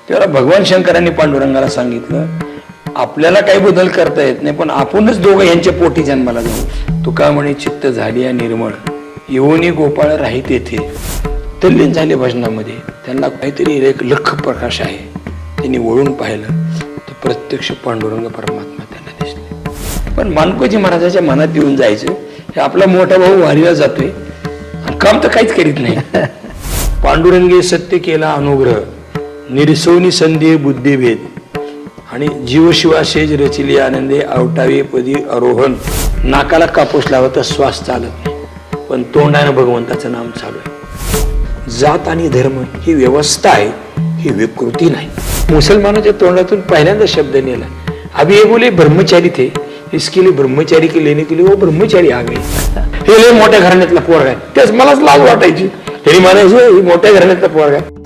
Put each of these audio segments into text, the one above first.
तेव्हा भगवान शंकरांनी पांडुरंगाला सांगितलं, आपल्याला काही बदल करता येत नाही, पण आपणच दोघं यांच्या पोटी जन्माला जाऊ. तुका म्हणे चित्त झाली निर्मळ, येऊनी गोपाळ राहीत येथे. तल्लीन झाले भजनामध्ये. त्यांना काहीतरी एक लख प्रकाश आहे. त्यांनी वळून पाहिलं तर प्रत्यक्ष पांडुरंग परमात्मा त्यांना दिसले. पण मानकोजी महाराजाच्या मनात येऊन जायचं, हे आपला मोठा भाऊ वारीला जातोय आणि काम तर काहीच करीत नाही. पांडुरंगे सत्य केला अनुग्रह, निरसवनी संधी बुद्धिभेद, आणि जीवशिवा शेज रचिली आनंदे, आवटावे पदी आरोहण. नाकाला कापूस लावता श्वास चालत नाही, पण तोंडानं भगवंताचं नाम चालू आहे. जात आणि धर्म ही व्यवस्था आहे, ही विकृती नाही. मुसलमानाच्या तोंडातून पहिल्यांदा शब्द नेला, अभी ये बोले ब्रह्मचारी थे, इसके लिए ब्रह्मचारी के लेने के लिए वो ब्रह्मचारी आ गए. हे लय मोठ्या घराण्यातला पोरगा आहे, त्याच मलाच लाज वाटायची. तरी म्हणायचं ही मोठ्या घराण्यातला पोरगा आहे.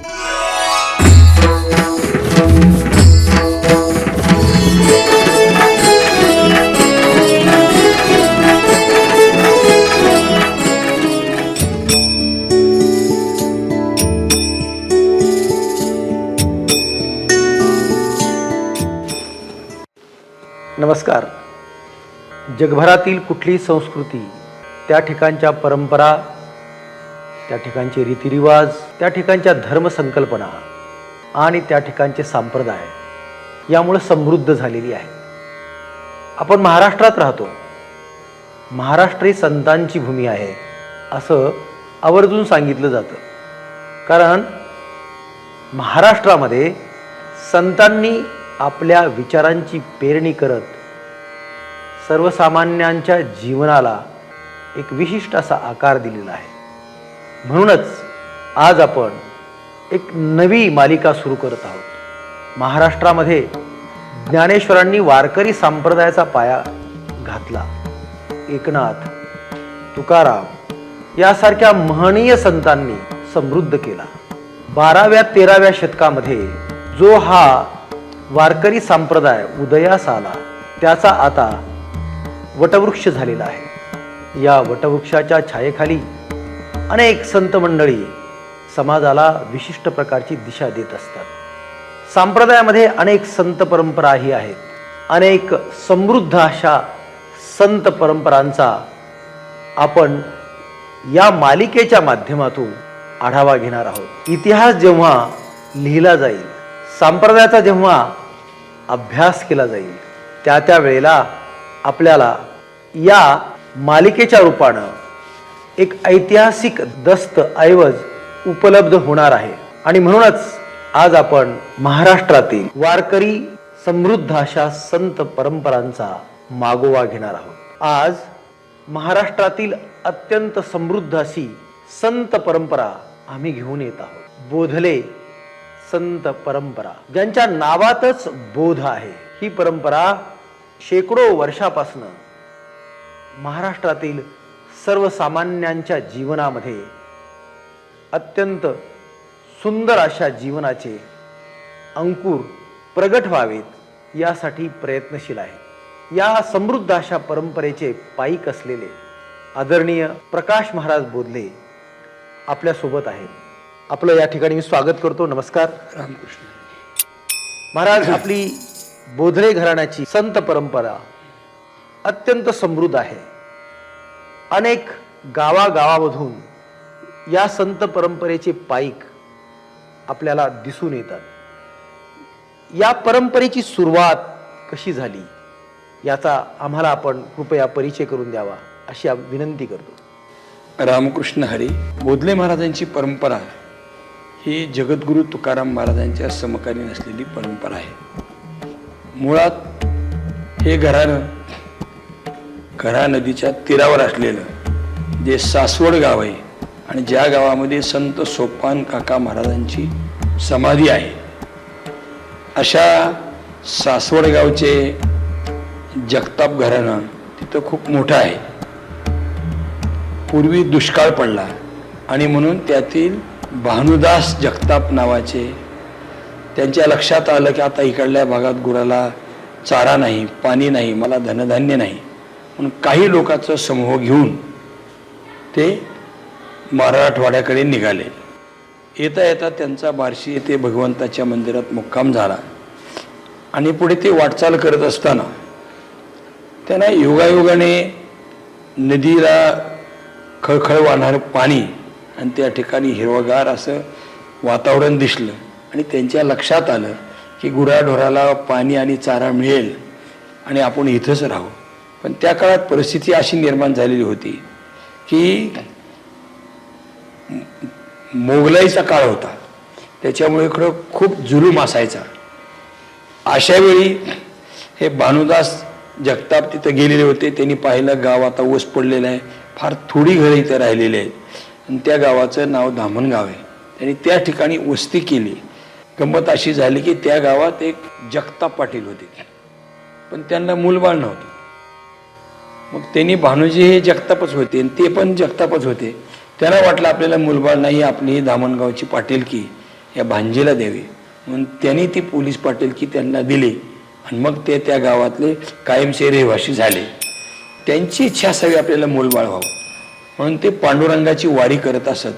नमस्कार. जगभरातील कुठलीही संस्कृती, त्या ठिकाणच्या परंपरा, त्या ठिकाणचे रीतिरिवाज, त्या ठिकाणच्या धर्मसंकल्पना आणि त्या ठिकाणचे संप्रदाय यामुळे समृद्ध झालेली आहे. आपण महाराष्ट्रात राहतो. महाराष्ट्र ही संतांची भूमी आहे असं आवर्जून सांगितलं जातं. कारण महाराष्ट्रामध्ये संतांनी आपल्या विचारांची पेरणी करत सर्वसामान्यांच्या जीवनाला एक विशिष्ट असा आकार दिलेला आहे. म्हणूनच आज आपण एक नवी मालिका सुरू करत आहोत. महाराष्ट्रामध्ये ज्ञानेश्वरांनी वारकरी संप्रदायाचा पाया घातला. एकनाथ, तुकाराम यासारख्या महनीय संतांनी समृद्ध केला. 12व्या-13व्या शतकामध्ये जो हा वारकरी संप्रदाय उदयास आला, त्याचा आता वटवृक्ष झालेला आहे. या वटवृक्षाच्या छायेखाली अनेक संत मंडळी समाजाला विशिष्ट प्रकारची दिशा देत असतात. संप्रदायामध्ये अनेक संत परंपराही आहेत. अनेक समृद्ध अशा संत परंपरांचा आपण या मालिकेच्या माध्यमातून आढावा घेणार आहोत. इतिहास जेव्हा लिहिला जाईल, संप्रदायाचा जेव्हा अभ्यास केला जाईल, त्या वेळेला आपल्याला या मालिकेच्या रूपानं एक ऐतिहासिक दस्तऐवज उपलब्ध होणार आहे. आणि म्हणूनच आज आपण महाराष्ट्रातील वारकरी समृद्ध अशा संत परंपरांचा मागोवा घेणार आहोत. आज महाराष्ट्रातील अत्यंत समृद्ध अशी संत परंपरा आम्ही घेऊन येत आहोत. बोधले संत परंपरा, ज्यांच्या नावातच बोध आहे. ही परंपरा शेकडो वर्षापासून महाराष्ट्रातील सर्वसामान्यांच्या जीवनामध्ये अत्यंत सुंदर अशा जीवनाचे अंकुर प्रगट व्हावेत यासाठी प्रयत्नशील आहे. या समृद्ध अशा परंपरेचे पाईक असलेले आदरणीय प्रकाश महाराज बोधले आपल्यासोबत आहेत. आपलं या ठिकाणी मी स्वागत करतो. नमस्कार. रामकृष्ण महाराज, आपली बोधले घराण्याची संत परंपरा अत्यंत समृद्ध आहे. अनेक गावागावामधून या संत परंपरेचे पाईक आपल्याला दिसून येतात. या परंपरेची सुरुवात कशी झाली याचा आम्हाला आपण कृपया परिचय करून द्यावा अशी विनंती करतो. रामकृष्ण हरी. बोधले महाराजांची परंपरा ही जगद्गुरु तुकाराम महाराजांच्या समकालीन असलेली परंपरा आहे. मुळात हे घराणं कऱ्हा नदीच्या तीरावर असलेलं जे सासवड गाव आहे आणि ज्या गावामध्ये संत सोपान काका महाराजांची समाधी आहे, अशा सासवड गावचे जगताप घराणं तिथं खूप मोठं आहे. पूर्वी दुष्काळ पडला आणि म्हणून त्यातील भानुदास जगताप नावाचे, त्यांच्या लक्षात आलं की आता इकडल्या भागात गुराला चारा नाही, पाणी नाही, मला धनधान्य नाही, म्हणून काही लोकांचा समूह घेऊन ते मराठवाड्याकडे निघाले. येता येता त्यांचा बार्शी येथे भगवंताच्या मंदिरात मुक्काम झाला आणि पुढे ते वाटचाल करत असताना त्यांना योगायोगाने नदीला खळखळ वाहणारं पाणी आणि त्या ठिकाणी हिरवगार असं वातावरण दिसलं आणि त्यांच्या लक्षात आलं की गुराढोराला पाणी आणि चारा मिळेल आणि आपण इथंच राहू. पण त्या काळात परिस्थिती अशी निर्माण झालेली होती की मोगलाईचा काळ होता, त्याच्यामुळे इकडं खूप जुलूम असायचा. अशा वेळी हे भानुदास जगताप तिथं गेलेले होते. त्यांनी पाहिलं गाव आता ओस पडलेलं आहे, फार थोडी घरं इथं राहिलेली आहेत आणि त्या गावाचं नाव धामणगाव आहे. त्यांनी त्या ठिकाणी वस्ती केली. गंमत अशी झाली की त्या गावात एक जगताप पाटील होते, पण त्यांना मूलबाळ नव्हतं. मग त्यांनी भानुजी हे जगतापच होते आणि ते पण जगतापच होते. त्यांना वाटलं आपल्याला मूलबाळ नाही, आपली ही धामणगावची पाटीलकी या भांजीला द्यावी, म्हणून त्यांनी ती पोलीस पाटीलकी त्यांना दिली आणि मग ते त्या गावातले कायमचे रहिवासी झाले. त्यांची इच्छा असावी आपल्याला मूलबाळ व्हावं म्हणून ते पांडुरंगाची वारी करत असत.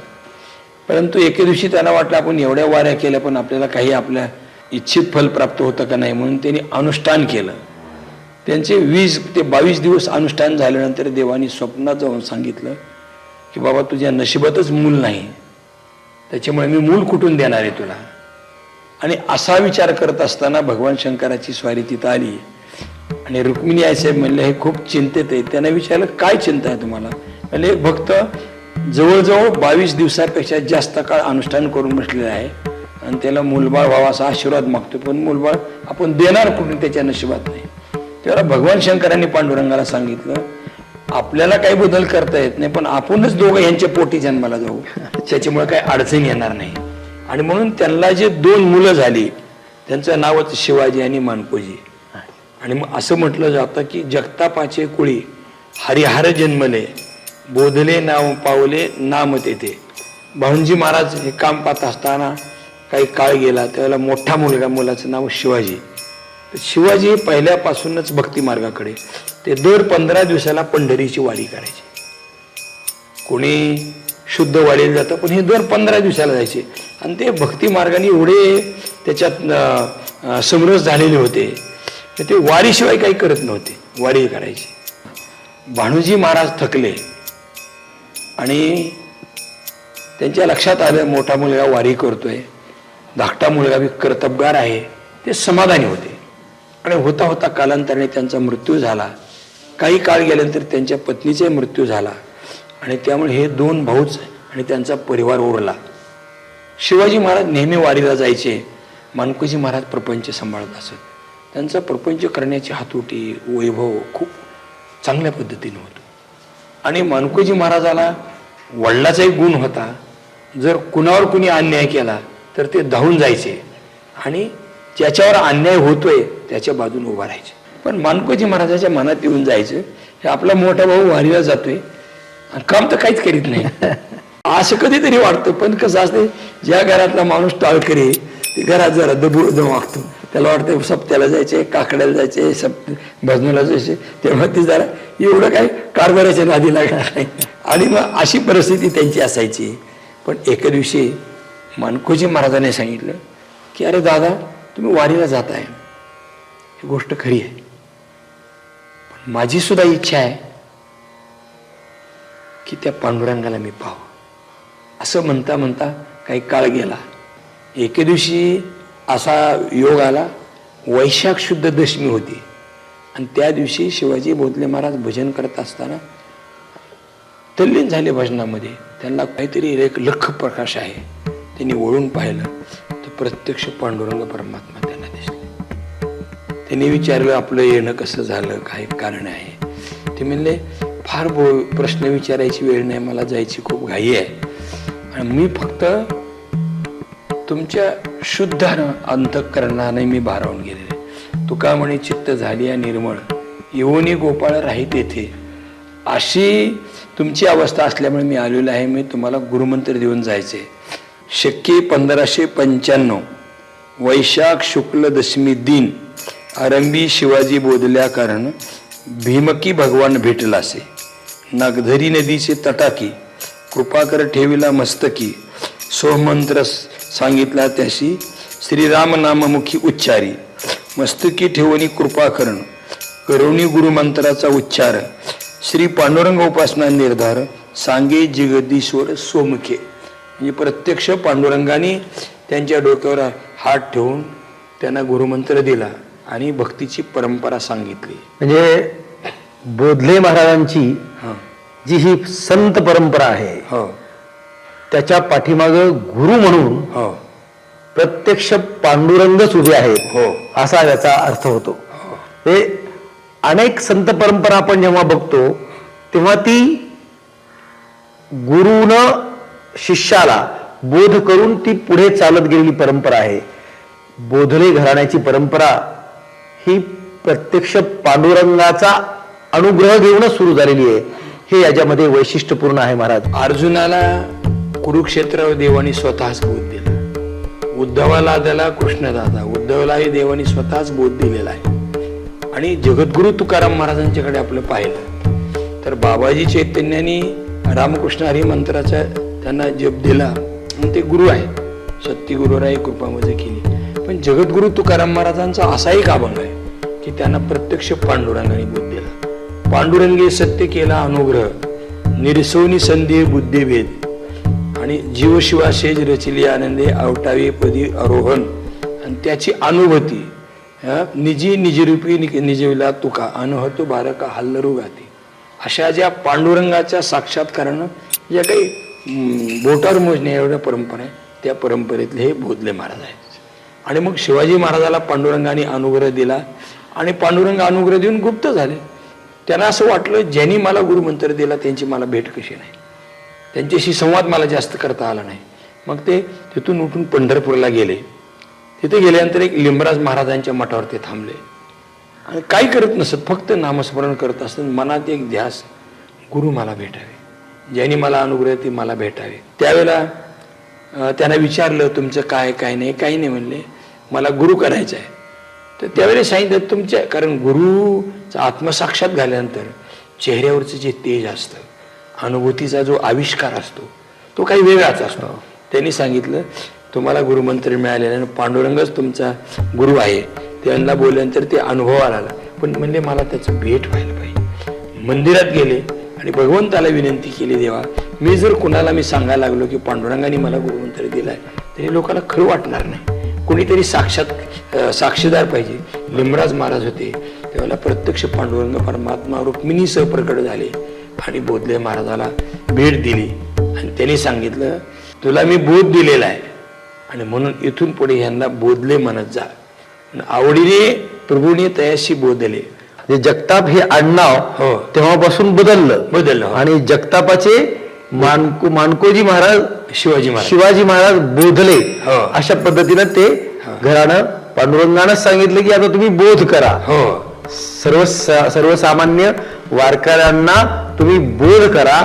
परंतु एके दिवशी त्यांना वाटलं आपण एवढ्या वाऱ्या केल्या पण आपल्याला काही आपल्या इच्छित फल प्राप्त होतं का नाही, म्हणून त्यांनी अनुष्ठान केलं. त्यांचे 20 ते 22 दिवस अनुष्ठान झाल्यानंतर देवानी स्वप्नात जाऊन सांगितलं की बाबा तुझ्या नशिबातच मूल नाही, त्याच्यामुळे मी मूल कुठून देणार आहे तुला. आणि असा विचार करत असताना भगवान शंकराची स्वारी तिथं आली आणि रुक्मिणी आईसाहेब म्हणले हे खूप चिंतेत आहे. त्यांना विचारलं काय चिंता आहे तुम्हाला. म्हणजे एक भक्त जवळजवळ 22 दिवसापेक्षा जास्त काळ अनुष्ठान करून बसलेला आहे आणि त्याला मूलबाळ व्हावा असा आशीर्वाद मागतो, पण मूलबाळ आपण देणार कुठून, त्याच्या नशिबात नाही. तेव्हा भगवान शंकरांनी पांडुरंगाला सांगितलं आपल्याला काही बदल करता येत नाही, पण आपणच दोघं यांच्या पोटी जन्माला जाऊ, त्याच्यामुळे काही अडचण येणार नाही. आणि म्हणून त्यांना जे 2 मुलं झाली त्यांचं नावच शिवाजी आणि मानकोजी. आणि मग असं म्हटलं जातं की जगतापाचे कुळी हरिहर जन्मले, बोधले नाव पावले नाम तेथे. भाऊंजी महाराज हे काम पाहत असताना काही काळ गेला, त्यावेळेला मोठा मुलगा, मुलाचं नाव शिवाजी. शिवाजी पहिल्यापासूनच भक्ती मार्गाकडे, ते दर 15 दिवसाला पंढरीची वारी करायचे. कोणी शुद्ध वारीला जातं, पण हे दर 15 दिवसाला जायचे आणि ते भक्ती मार्गाने एवढे त्याच्यात समरस झालेले होते की ते वारीशिवाय काही करत नव्हते, वारी करायची. भानुजी महाराज थकले आणि त्यांच्या लक्षात आलं मोठा मुलगा वारी करतोय, धाकटा मुलगा बी कर्तबगार आहे, ते समाधानी होते. आणि होता होता कालांतराने त्यांचा मृत्यू झाला. काही काळ गेल्यानंतर त्यांच्या पत्नीचा मृत्यू झाला आणि त्यामुळे हे 2 भाऊच आणि त्यांचा परिवार उरला. शिवाजी महाराज नेहमी वारीला जायचे, मानकोजी महाराज प्रपंच सांभाळत असत. त्यांचा प्रपंच करण्याची हातोटी, वैभव खूप चांगल्या पद्धतीने होतो. आणि मानकोजी महाराजाला वडिलाचा एक गुण होता, जर कुणावर कुणी अन्याय केला तर ते धावून जायचे आणि ज्याच्यावर अन्याय होतोय त्याच्या बाजूने उभा राहायचे. पण मानकोजी महाराजाच्या मनात येऊन जायचं की आपला मोठा भाऊ वारीला जातोय आणि काम तर काहीच करीत नाही, असं कधीतरी वाटतं. पण कसं असते, ज्या घरातला माणूस टाळकरी ते घरात जरा दबून वागतो, त्याला वाटतं सप्त्याला जायचे, काकड्याला जायचे, भजनाला जायचे, तेव्हा ते जरा एवढं काही कारभाराच्या नादी लागणार नाही. आणि मग अशी परिस्थिती त्यांची असायची. पण एके दिवशी मानकोजी महाराजांनी सांगितलं की अरे दादा तुम्ही वारीला जाताय, ही गोष्ट खरी आहे, पण माझी सुद्धा इच्छा आहे की त्या पांडुरंगाला मी पाहावं. असं म्हणता म्हणता काही काळ गेला. एके दिवशी असा योग आला, वैशाख शुद्ध दशमी होती आणि त्या दिवशी शिवाजी भोसले महाराज भजन करत असताना तल्लीन झाले भजनामध्ये. त्यांना काहीतरी एक लख प्रकाश आहे. त्यांनी वळून पाहिलं तर प्रत्यक्ष पांडुरंग परमात्मा त्यांना दिसले. त्यांनी विचारलं आपलं येणं कसं झालं, काय कारण आहे. ते म्हणले फार प्रश्न विचारायची वेळ नाही, मला जायची खूप घाई आहे आणि मी फक्त तुमच्या शुद्ध अंतःकरणाने मी भारावून गेलेले. तुका म्हणे चित्त झाली या निर्मळ, येऊनी गोपाळ राही तेथे. अशी तुमची अवस्था असल्यामुळे मी आलेलो आहे. मी तुम्हाला गुरुमंत्र देऊन जायचे. शक्य 1595 वैशाख शुक्ल दशमी दिन आरंभी शिवाजी बोधल्या कारण भीमकी भगवान भेटलासे. नागधरी नदीचे तटाकी कृपाकर ठेविला मस्तकी सोमंत्र सांगितला त्याशी श्रीराम नाममुखी उच्चारी मस्तकी ठेवणी कृपा करण करुणी गुरुमंत्राचा उच्चार श्री पांडुरंग उपासना निर्धार सांगे जगदीश्वर सोमुखे. म्हणजे प्रत्यक्ष पांडुरंगाने त्यांच्या डोक्यावर हात ठेवून त्यांना गुरुमंत्र दिला आणि भक्तीची परंपरा सांगितली. म्हणजे बोधले महाराजांची जी ही संत परंपरा आहे हो त्याच्या पाठीमाग गुरु म्हणून हो प्रत्यक्ष पांडुरंगच उभे आहेत हो असा याचा अर्थ होतो. हे अनेक संत परंपरा आपण जेव्हा बघतो तेव्हा ती गुरुनं शिष्याला बोध करून ती पुढे चालत गेलेली परंपरा आहे. बोधले घराण्याची परंपरा ही प्रत्यक्ष पांडुरंगाचा अनुग्रह घेऊनच सुरू झालेली आहे. हे याच्यामध्ये वैशिष्ट्यपूर्ण आहे. महाराज अर्जुनाला कुरुक्षेत्रावर देवानी स्वतःच बोध दिला. उद्धवाला त्याला कृष्णदादा उद्धवलाही देवानी स्वतःच बोध दिलेला आहे. आणि जगद्गुरु तुकाराम महाराजांच्याकडे आपलं पाहिलं तर बाबाजी चैतन्यांनी रामकृष्ण हरी मंत्राचा त्यांना जप दिला आणि ते गुरु आहेत. सत्यगुरुराय कृपा मज केली. पण जगद्गुरु तुकाराम महाराजांचा असा एक अभंग आहे की त्यांना प्रत्यक्ष पांडुरंगाने बोध दिला. पांडुरंगे सत्य केला अनुग्रह निरसवनी संदेह बुद्धिभेद आणि जीवशिवाशेज रचिली आनंदे आवटावे पदी आरोहण आणि त्याची अनुभूती निजी निजरूपी निजविला तुका अनहतो बारका हल्लरू गाती. अशा ज्या पांडुरंगाच्या साक्षात्कारानं ज्या काही बोटावर मोजण्या एवढ्या परंपरा आहे त्या परंपरेतले हे बोधले महाराज आहेत. आणि मग शिवाजी महाराजाला पांडुरंगाने अनुग्रह दिला आणि पांडुरंग अनुग्रह देऊन गुप्त झाले. त्यांना असं वाटलं ज्यांनी मला गुरुमंत्र दिला त्यांची मला भेट कशी नाही, त्यांच्याशी संवाद मला जास्त करता आला नाही. मग ते तिथून उठून पंढरपूरला गेले. तिथे गेल्यानंतर एक लिंबराज महाराजांच्या मठावर ते थांबले आणि काही करत नसत, फक्त नामस्मरण करत असत. मनात एक ध्यास गुरु मला भेटावे, ज्यांनी मला अनुग्रह ते मला भेटावे. त्यावेळेला त्यांना विचारलं तुमचं काय काय नाही. काही नाही म्हणले, मला गुरु करायचं आहे. तर त्यावेळेला सांगितलं तुमच्या, कारण गुरुचा आत्मसाक्षात झाल्यानंतर चेहऱ्यावरचं जे तेज असतं, अनुभूतीचा जो आविष्कार असतो तो काही वेगळाच असतो. त्यांनी सांगितलं तुम्हाला गुरुमंत्र मिळालेला आणि पांडुरंगच तुमचा गुरु आहे. त्यांना बोलल्यानंतर ते अनुभवाला आला. पण म्हणले मला त्याचं भेट व्हायला पाहिजे. मंदिरात गेले आणि भगवंताला विनंती केली, देवा मी जर कुणाला मी सांगायला लागलो की पांडुरंगाने मला गुरुमंत्र दिलाय तरी लोकांना खरं वाटणार नाही, कोणीतरी साक्षीदार पाहिजे. लिंबराज महाराज होते त्यावेळेला प्रत्यक्ष पांडुरंग परमात्मा रुक्मिणीसह प्रकट झाले आणि बोधले महाराजाला भेट दिली आणि त्यांनी सांगितलं तुला मी बोध दिलेला आहे आणि म्हणून इथून पुढे यांना बोधले म्हणत जा. आवडीने प्रभूने तयाशी बोधले. जगताप हे आडनाव हो तेव्हापासून बदललं आणि जगतापाचे मानकोजी महाराज शिवाजी महाराज बोधले. अशा पद्धतीनं ते घराणं पांडुरंगानं सांगितलं की आता तुम्ही बोध करा. सर्वसामान्य वारकऱ्यांना तुम्ही बोध करा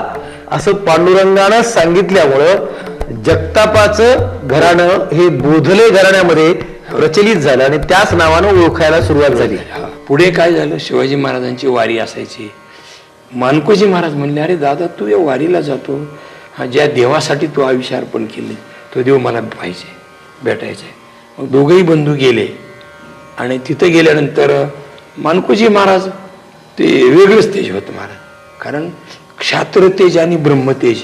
असं पांडुरंगानं सांगितल्यामुळं जगतापाचं घराणं हे बोधले घराण्यामध्ये प्रचलित झालं आणि त्याच नावानं ओळखायला सुरुवात झाली. पुढे काय झालं, शिवाजी महाराजांची वारी असायची. मानकोजी महाराज म्हणले अरे दादा तू या वारीला जातो, ज्या देवासाठी तू आयुष्य अर्पण केले तो देव मला पाहिजे, भेटायचा आहे. मग दोघेही बंधू गेले आणि तिथं गेल्यानंतर मानकोजी महाराज ते वेगळंच तेज होतं महाराज. कारण क्षात्रतेज आणि ब्रह्मतेज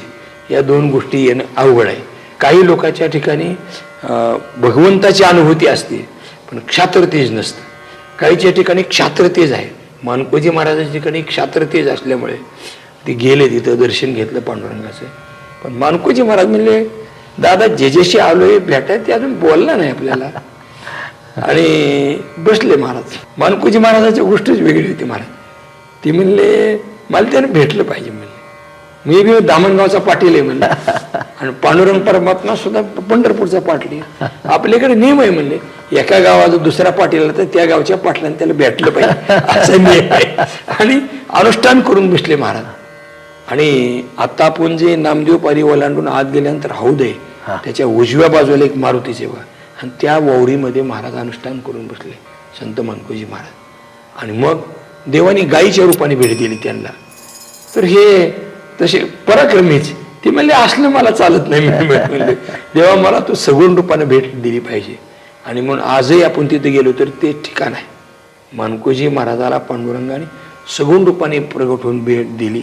या दोन गोष्टी येणं अवघड आहे. काही लोकांच्या ठिकाणी भगवंताची अनुभूती असते पण क्षात्रतेज नसतं. काहीच्या ठिकाणी क्षात्रतेज आहे. मानकोजी महाराजांच्या ठिकाणी क्षात्रतेज असल्यामुळे ते गेले, तिथं दर्शन घेतलं पांडुरंगाचं. पण मानकोजी महाराज म्हणले दादा जेजेशी आलोय भेटाय ते अजून बोलला नाही आपल्याला आणि बसले महाराज. मानकोजी महाराजांची गोष्टच वेगळी होती महाराज. ते म्हणले मला त्याने भेटलं पाहिजे म्हणले. मी दामणगावचा पाटील आहे म्हणले आणि पांडुरंग परमात्मा सुद्धा पंढरपूरचा पाटील. आपल्याकडे नियम आहे म्हणले एका गावाचा दुसरा पाटील आला तर त्या गावच्या पाटलाने त्याला भेटलं पाहिजे असा नियम आहे. आणि अनुष्ठान करून बसले महाराज. आणि आता आपण जे नामदेव पारी ओलांडून आत गेल्यानंतर हौद आहे त्याच्या उजव्या बाजूला एक मारुतीचे वा आणि त्या वावरीमध्ये महाराज अनुष्ठान करून बसले संत मानकोजी महाराज. आणि मग देवाने गायीच्या रूपाने भेट दिली त्यांना. तर हे तसे पराक्रमीच ते म्हणले असलं मला चालत नाही. मी म्हणले देवा मला तू सगुण रूपाने भेट दिली पाहिजे. आणि म्हणून आजही आपण तिथे गेलो तर ते ठिकाण आहे. मानकोजी महाराजाला पांडुरंगाने सगुण रूपाने प्रगट होऊन भेट दिली.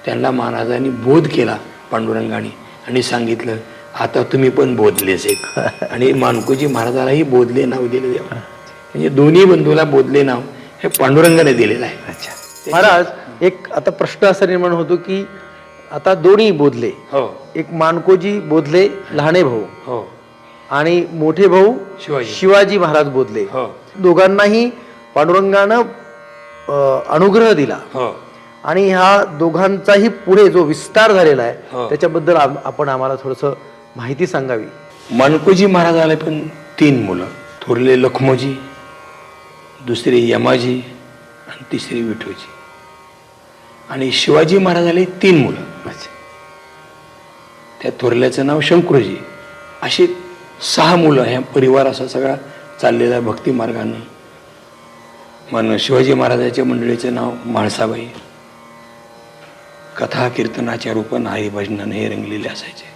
त्यांना महाराजांनी बोध केला पांडुरंगाने आणि सांगितलं आता तुम्ही पण बोधलेच एक. आणि मानकोजी महाराजालाही बोधले नाव दिले देवा. म्हणजे दोन्ही बंधूला बोधले नाव हे पांडुरंगाने दिलेलं आहे. अच्छा महाराज एक आता प्रश्न असा निर्माण होतो की आता दोन्ही बोधले, हो एक मानकोजी बोधले लहाने भाऊ हो आणि मोठे भाऊ शिवाजी महाराज बोधले. हो दोघांनाही पांडुरंगानं अनुग्रह दिला हो आणि ह्या दोघांचाही पुढे जो विस्तार झालेला आहे हो. त्याच्याबद्दल आपण आम्हाला थोडस माहिती सांगावी. मानकोजी महाराजाला पण 3 मुलं. थोरले लखमोजी, दुसरे यमाजी आणि तिसरे विठोजी. आणि शिवाजी महाराजाला 3 मुलं. त्या थोरल्याचं नाव शंकरोजी. अशी 6 मुलं ह्या परिवार असा सगळा चाललेला भक्ती मार्गानं. शिवाजी महाराजाच्या मंडळीचं नाव म्हाळसाबाई. कथा कीर्तनाच्या रूपानं हरिभजनानं हे रंगलेले असायचे.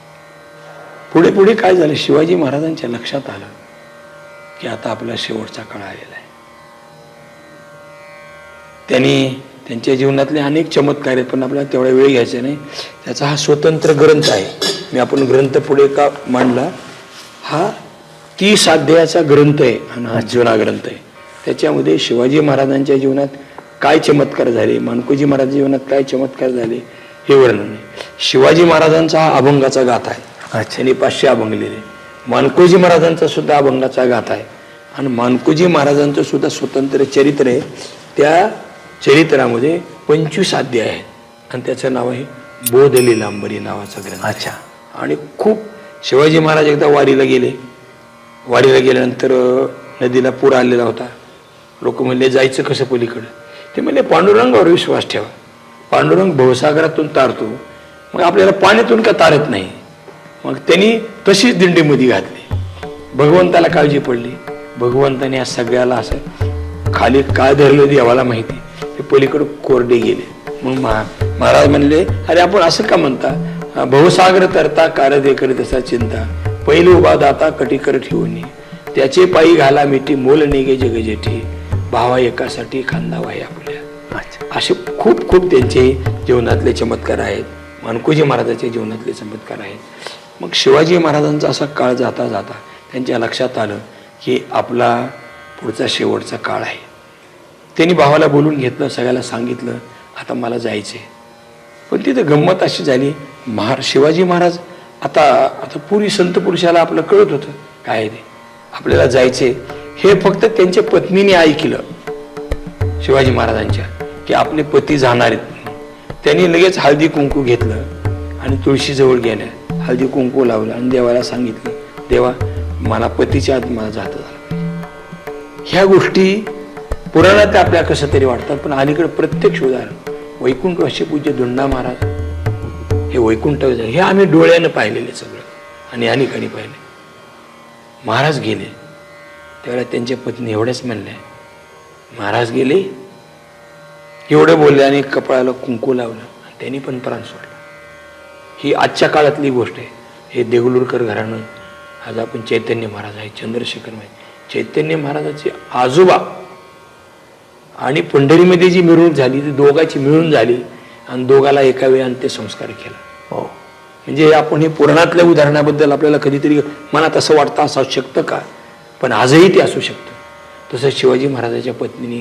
पुढे पुढे काय झालं, शिवाजी महाराजांच्या लक्षात आलं की आता आपला शेवटचा काळ आलेला आहे. त्यांनी त्यांच्या जीवनातले अनेक चमत्कार आहेत पण आपल्याला तेवढा वेळ घ्यायचा नाही. त्याचा हा स्वतंत्र ग्रंथ आहे. मी आपण ग्रंथ पुढे का मांडला, हा 30 अध्यायाचा ग्रंथ आहे आणि हा जुना ग्रंथ आहे. त्याच्यामध्ये शिवाजी महाराजांच्या जीवनात काय चमत्कार झाले, मानकोजी महाराजांच्या जीवनात काय चमत्कार झाले हे वर्णन आहे. शिवाजी महाराजांचा हा अभंगाचा गाथा आहे. त्यांनी 500 अभंग लिहिले. मानकोजी महाराजांचा सुद्धा अभंगाचा गाथा आहे आणि मानकोजी महाराजांचं सुद्धा स्वतंत्र चरित्र आहे. त्या चरित्रामध्ये 25 अध्याय आहेत आणि त्याचं नाव आहे बोध लीलांबरी नावाचा ग्रंथ. अच्छा. आणि खूप शिवाजी महाराज एकदा वारीला गेले. वारीला गेल्यानंतर नदीला पूर आलेला होता. लोक म्हणले जायचं कसं पलीकडं. ते म्हणले पांडुरंगावर विश्वास ठेवा, पांडुरंग भवसागरातून तारतो, मग आपल्याला पाण्यातून का तारत नाही. मग त्यांनी तशीच दिंडीमध्ये घातली. भगवंताला काळजी पडली. भगवंताने या सगळ्याला असं खाली काय धरलं देवाला माहिती, ते पलीकडं कोरडे गेले. मग महाराज म्हणले अरे आपण असं का म्हणता, भवसागर तरता कारदे करीत असा चिंता, पहिले उभा दाता कटीकर ठेवून त्याचे पायी घाला मिठी, मोल निघे जगजेठी, भावा एकासाठी खांदा वाही आपल्या. असे खूप खूप त्यांचे जीवनातले चमत्कार आहेत. मानकोजी महाराजांच्या जीवनातले चमत्कार आहेत. मग शिवाजी महाराजांचा असा काळ जाता जाता त्यांच्या लक्षात आलं की आपला पुढचा शेवटचा काळ आहे. त्यांनी भावाला बोलून घेतलं, सगळ्याला सांगितलं आता मला जायचे. पण तिथं गंमत अशी झाली, शिवाजी महाराज आता पूर्वी संत पुरुषाला आपलं कळत होतं काय ते आपल्याला जायचे. हे फक्त त्यांच्या पत्नीने ऐकलं शिवाजी महाराजांच्या की आपले पती जाणार आहेत. त्यांनी लगेच हळदी कुंकू घेतलं आणि तुळशीजवळ गेल्या, हळदी कुंकू लावलं आणि देवाला सांगितलं देवा मला पतीच्या आत मला जात झालं. ह्या गोष्टी पुराणात आपल्या कसं तरी वाटतात पण अलीकडे प्रत्यक्ष उदाहरण वैकुंठवासी पूज्य धुंडा महाराज हे वैकुंठ हे आम्ही डोळ्यानं पाहिलेले सगळं आणि अनेकांनी पाहिले. महाराज गेले त्यावेळेला त्यांच्या पत्नी एवढ्याच म्हणल्या, महाराज गेले एवढं बोलले आणि कपाळाला कुंकू लावलं आणि त्यांनी पण प्राण सोडला. ही आजच्या काळातली गोष्ट आहे. हे देगलूरकर घराणं, आज आपण चैतन्य महाराज आहे, चंद्रशेखर महाराज, चैतन्य महाराजाचे आजोबा आणि पंढरीमध्ये जी मिरवणूक झाली ती दोघांची मिळून झाली आणि दोघाला एका वेळी अंत्यसंस्कार केला. हो म्हणजे आपण हे पुराणातल्या उदाहरणाबद्दल आपल्याला कधीतरी मनात असं वाटतं असं शकतं का, पण आजही ते असू शकतं. तसं शिवाजी महाराजाच्या पत्नीने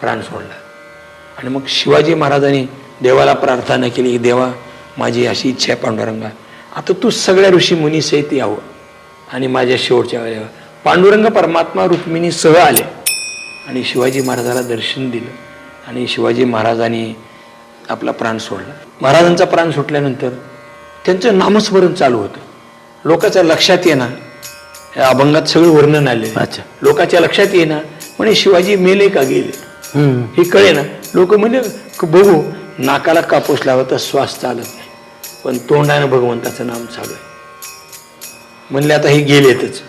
प्राण सोडला आणि मग शिवाजी महाराजांनी देवाला प्रार्थना केली की देवा माझी अशी इच्छा आहे पांडुरंगा, आता तू सगळ्या ऋषी मुनी सहित यावं आणि माझ्या शेवटच्या वेळेला. पांडुरंग परमात्मा रुक्मिणी सह आले आणि शिवाजी महाराजाला दर्शन दिलं आणि शिवाजी महाराजांनी आपला प्राण सोडला. महाराजांचा प्राण सुटल्यानंतर त्यांचं नामस्मरण चालू होतं. लोकांच्या लक्षात येणार, या अभंगात सगळं वर्णन आले. लोकांच्या लक्षात येणार म्हणे शिवाजी मेले का गेले हे कळे ना. लोक म्हणजे बघू नाकाला कापूस लावत तर श्वास चालत नाही पण तोंडानं भगवंताचं नाम चालू आहे. म्हणले आता हे गेलेतच.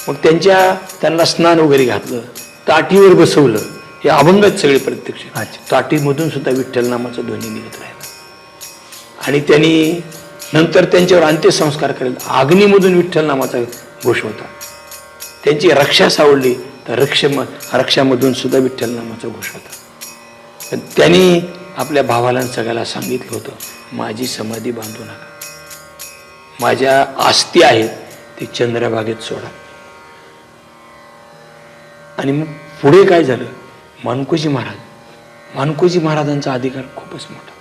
मग त्यांना स्नान वगैरे घातलं, ताटीवर बसवलं. हे अभंगच सगळे प्रत्यक्ष ताटीमधून सुद्धा विठ्ठल नामाचा ध्वनी निघत राहिला आणि त्यांनी नंतर त्यांच्यावर अंत्यसंस्कार करेल, अग्नीमधून विठ्ठल नामाचा घोष होता. त्यांची रक्षा सावडली तर रक्षामधून सुद्धा विठ्ठल नामाचा घोष होता. पण त्यांनी आपल्या भावाला सगळ्याला सांगितलं होतं, माझी समाधी बांधू नका, माझ्या आस्ती आहेत ते चंद्रभागेत सोडा. आणि मग पुढे काय झालं, मानकोजी महाराजांचा अधिकार खूपच मोठा.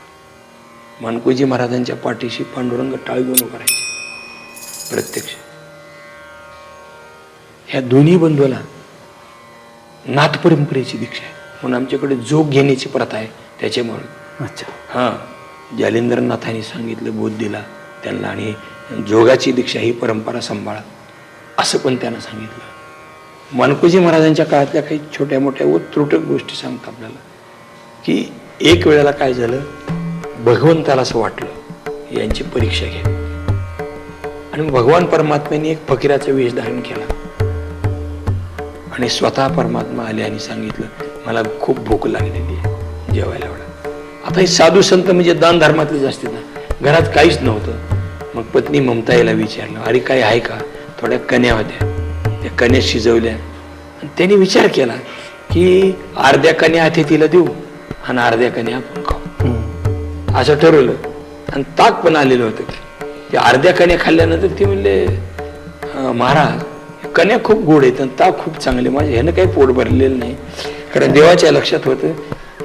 मानकोजी महाराजांच्या पाठीशी पांडुरंग टाळ घेऊन उभा राहायचे प्रत्यक्ष. ह्या दोन्ही बंधूला नाथ परंपरेची दीक्षा आहे, म्हणून आमच्याकडे जोग घेण्याची प्रथा आहे त्याच्यामुळे. अच्छा. हां, जालिंद्रनाथांनी सांगितलं, बोध दिला त्यांना, आणि जोगाची दीक्षा ही परंपरा सांभाळा असं पण त्यानं सांगितलं. मानकोजी महाराजांच्या काळातल्या काही छोट्या मोठ्या व त्रुटक गोष्टी सांगतात आपल्याला, की एक वेळेला काय झालं, भगवंताला असं वाटलं यांची परीक्षा घ्या, आणि भगवान परमात्म्याने एक फकीराचा वेश धारण केला आणि स्वतः परमात्मा आले आणि सांगितलं, मला खूप भूक लागलेली आहे, जेवायला एवढा. आता हे साधू संत म्हणजे दान धर्मातलेच असते ना, घरात काहीच नव्हतं. मग पत्नी ममताईला विचारलं, अरे काय आहे का? थोड्या कन्या होत्या, त्या कन्या शिजवल्या. आणि त्यांनी विचार केला की अर्ध्या कन्या अतिथीला देऊ आणि अर्ध्या कन्या आपण खाऊ, असं ठरवलं. आणि ताक पण आलेलं होतं. ते अर्ध्या कन्या खाल्ल्यानंतर ते म्हणले, महाराज कन्या खूप गोड आहेत आणि ताक खूप चांगले, माझे ह्यानं काही पोट भरलेलं नाही. कारण देवाच्या लक्षात होतं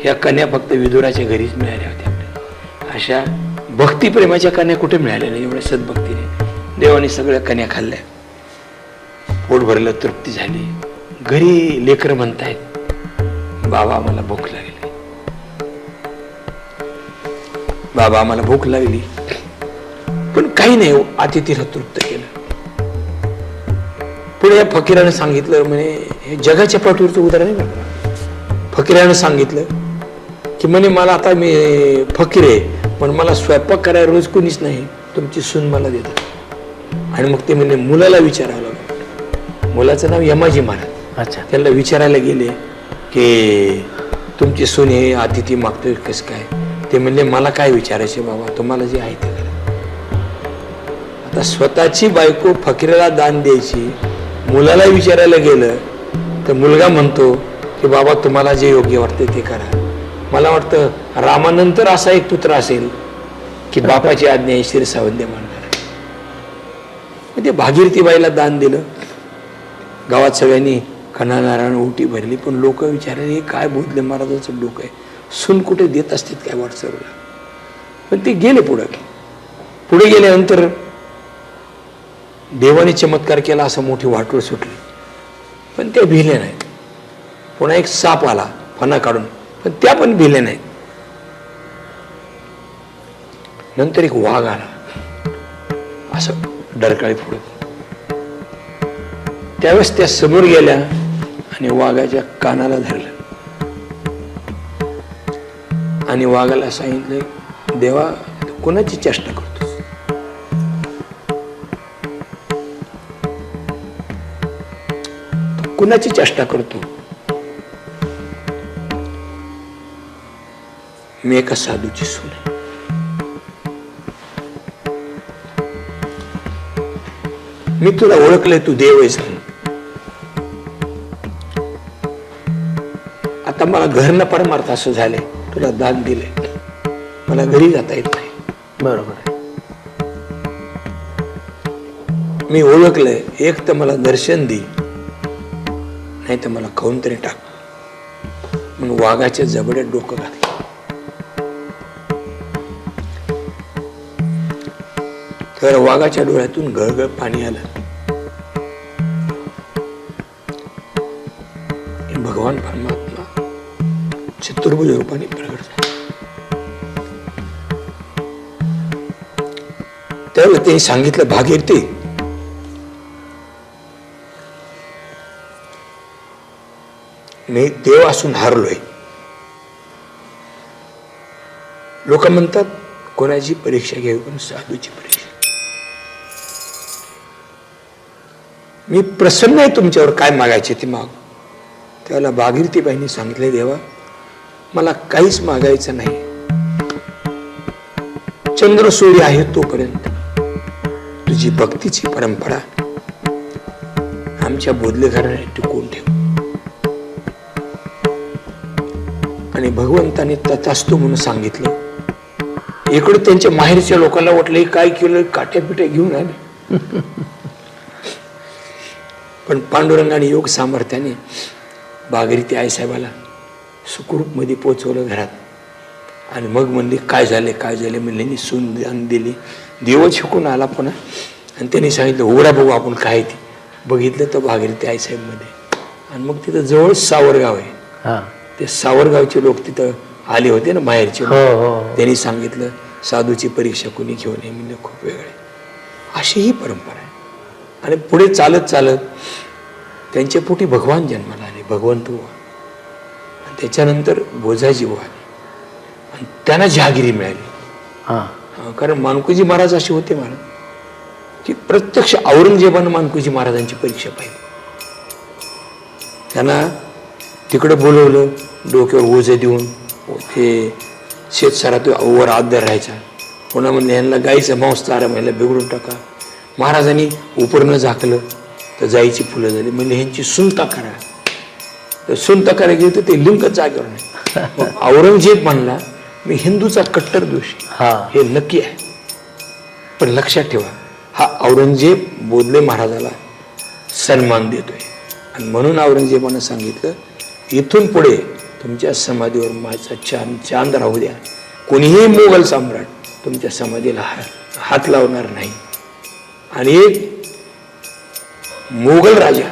ह्या कन्या फक्त विदुराच्या घरीच मिळाल्या होत्या आपल्याला. अशा भक्तिप्रेमाच्या कन्या कुठे मिळाल्या नाही, एवढ्या सद्भक्तीने. देवाने सगळ्या कन्या खाल्ल्या, पोट भरलं, तृप्ती झाली. घरी लेकरं म्हणतायत, बाबा आम्हाला भूक लागली, बाबा आम्हाला भूक लागली. पण काही नाही, अतिथीला तृप्त केलं. पुढे या फकीरानं सांगितलं, म्हणे हे जगाच्या पाठीवरचं उदाहरण आहे बघा. फकीरानं सांगितलं की म्हणे मला आता मी फकीर आहे, पण मला स्वयंपाक करायला रोज कोणीच नाही, तुमची सून मला देतात. आणि मग ते म्हणे मुलाला विचारावं लागलं. मुलाचं नाव यमाजी महाराज. अच्छा. त्यांना विचारायला गेले की तुमची सून हे अतिथी मागतोय कसं काय? ते म्हणले मला काय विचारायचे बाबा, तुम्हाला जे आहे ते करा. आता स्वतःची बायको फकीराला दान द्यायची, मुलाला विचारायला गेलं तर मुलगा म्हणतो की बाबा तुम्हाला जे योग्य वाटते ते करा. मला वाटतं रामानंतर असा एक पुत्र असेल की बापाची आज्ञा शिरसावंद्य मानणार. ते भागीरथीबाईला दान दिलं. गावात सगळ्यांनी खणानारायण ओटी भरली, पण लोक विचारले हे काय बोधले महाराजांचं डोकं आहे, सून कुठे देत असतात काय व्हॉट्सअपला. पण ते गेले पुढे गेल्यानंतर देवाने चमत्कार केला, असं मोठी वाटोळ सुटली. पण त्या भिले नाहीत. पुन्हा एक साप आला फणा काढून, पण त्या पण भिले नाहीत. नंतर एक वाघ आला असं डरकाळी फोडत. त्यावेळेस त्या समोर गेल्या आणि वाघाच्या कानाला धरलं आणि वाघाला सांगितलं, देवा कोणाची चेष्टा करतोस? कुणाची चेष्टा करतो? मी एका साधूची सून आहे. मी तुला ओळखलंय, तू देव आहेस. आता मला घर न परमार्थ असं झालंय, तुला दान दिलंय, मला घरी जाता येत नाही. बरोबर आहे. मी ओळखलंय, एक तर मला दर्शन दे, नाही तर मला खाऊन तरी टाक. म्हणून वाघाच्या जबड्यात डोकं घातलं. तर वाघाच्या डोळ्यातून गळगळ पाणी आलं. भगवान परमात्मा चतुर्भुज रूपाने प्रगट झाले. त्यावेळेस त्यांनी सांगितलं, भागीरथी मी देव असून हारलोय. लोक म्हणतात कोणाची परीक्षा घ्यावी, पण साधूची परीक्षा. मी प्रसन्न आहे तुमच्यावर, काय मागायचे ते माग. त्याला भागीरथीबाईंनी सांगितले, देवा मला काहीच मागायचं नाही, चंद्र सूर्य आहे तोपर्यंत जी भक्तीची परंपरा आमच्या बोधले घराने टिकवून ठेव आणि भगवंताने तथास्तु म्हणून सांगितलं. इकडे त्यांच्या माहेरच्या लोकांना वाटलं काय केलं, काट्या पिट्या घेऊन आले. पण पांडुरंगाने योग सामर्थ्याने भागीरथी आईसाहेबाला सुखरूप मध्ये पोचवलं घरात. आणि मग म्हणले काय झाले म्हणले सून दिली. देव शिकून आला पुन्हा आणि त्यांनी सांगितलं उघडा बघू आपण काय ते. बघितलं तर भागीरथी आईसाहेब मध्ये. आणि मग तिथं जवळ सावरगाव आहे. ते सावरगावचे लोक तिथं आले होते ना बाहेरचे. त्यांनी सांगितलं साधूची परीक्षा कोणी घेऊ नये म्हणजे खूप वेगळे. अशी ही परंपरा आहे. आणि पुढे चालत चालत त्यांच्या पोटी भगवान जन्माला आले, भगवंत बुवा. आणि त्याच्यानंतर बोजाजी बुवा आले आणि त्यांना जहागिरी मिळाली. कारण मानकोजी महाराज असे होते महाराज की प्रत्यक्ष औरंगजेबानं मानकोजी महाराजांची परीक्षा पाहिली. त्यांना तिकडे बोलवलं, डोक्यावर ओझं देऊन ते शेतसारात वर आदर राहायचा. पुन्हा म्हणले यांना गाईचं मांस चारा महिला बिघडून टाका. महाराजांनी उपरनं झाकलं तर जाईची फुलं झाली. म्हणजे ह्यांची सुनता करा. तर सुनता करायला गेली तर ते लिंग जागेवर नाही. मग औरंगजेब म्हणला मी हिंदूचा कट्टर दोषी, हे नक्की आहे. पण लक्षात ठेवा हा औरंगजेब बोधले महाराजाला सन्मान देतोय. आणि म्हणून औरंगजेबानं सांगितलं इथून पुढे तुमच्या समाधीवर माझा चांद राहू द्या. कोणीही मोगल सम्राट तुमच्या समाधीला हात लावणार नाही. आणि एक मोगल राजा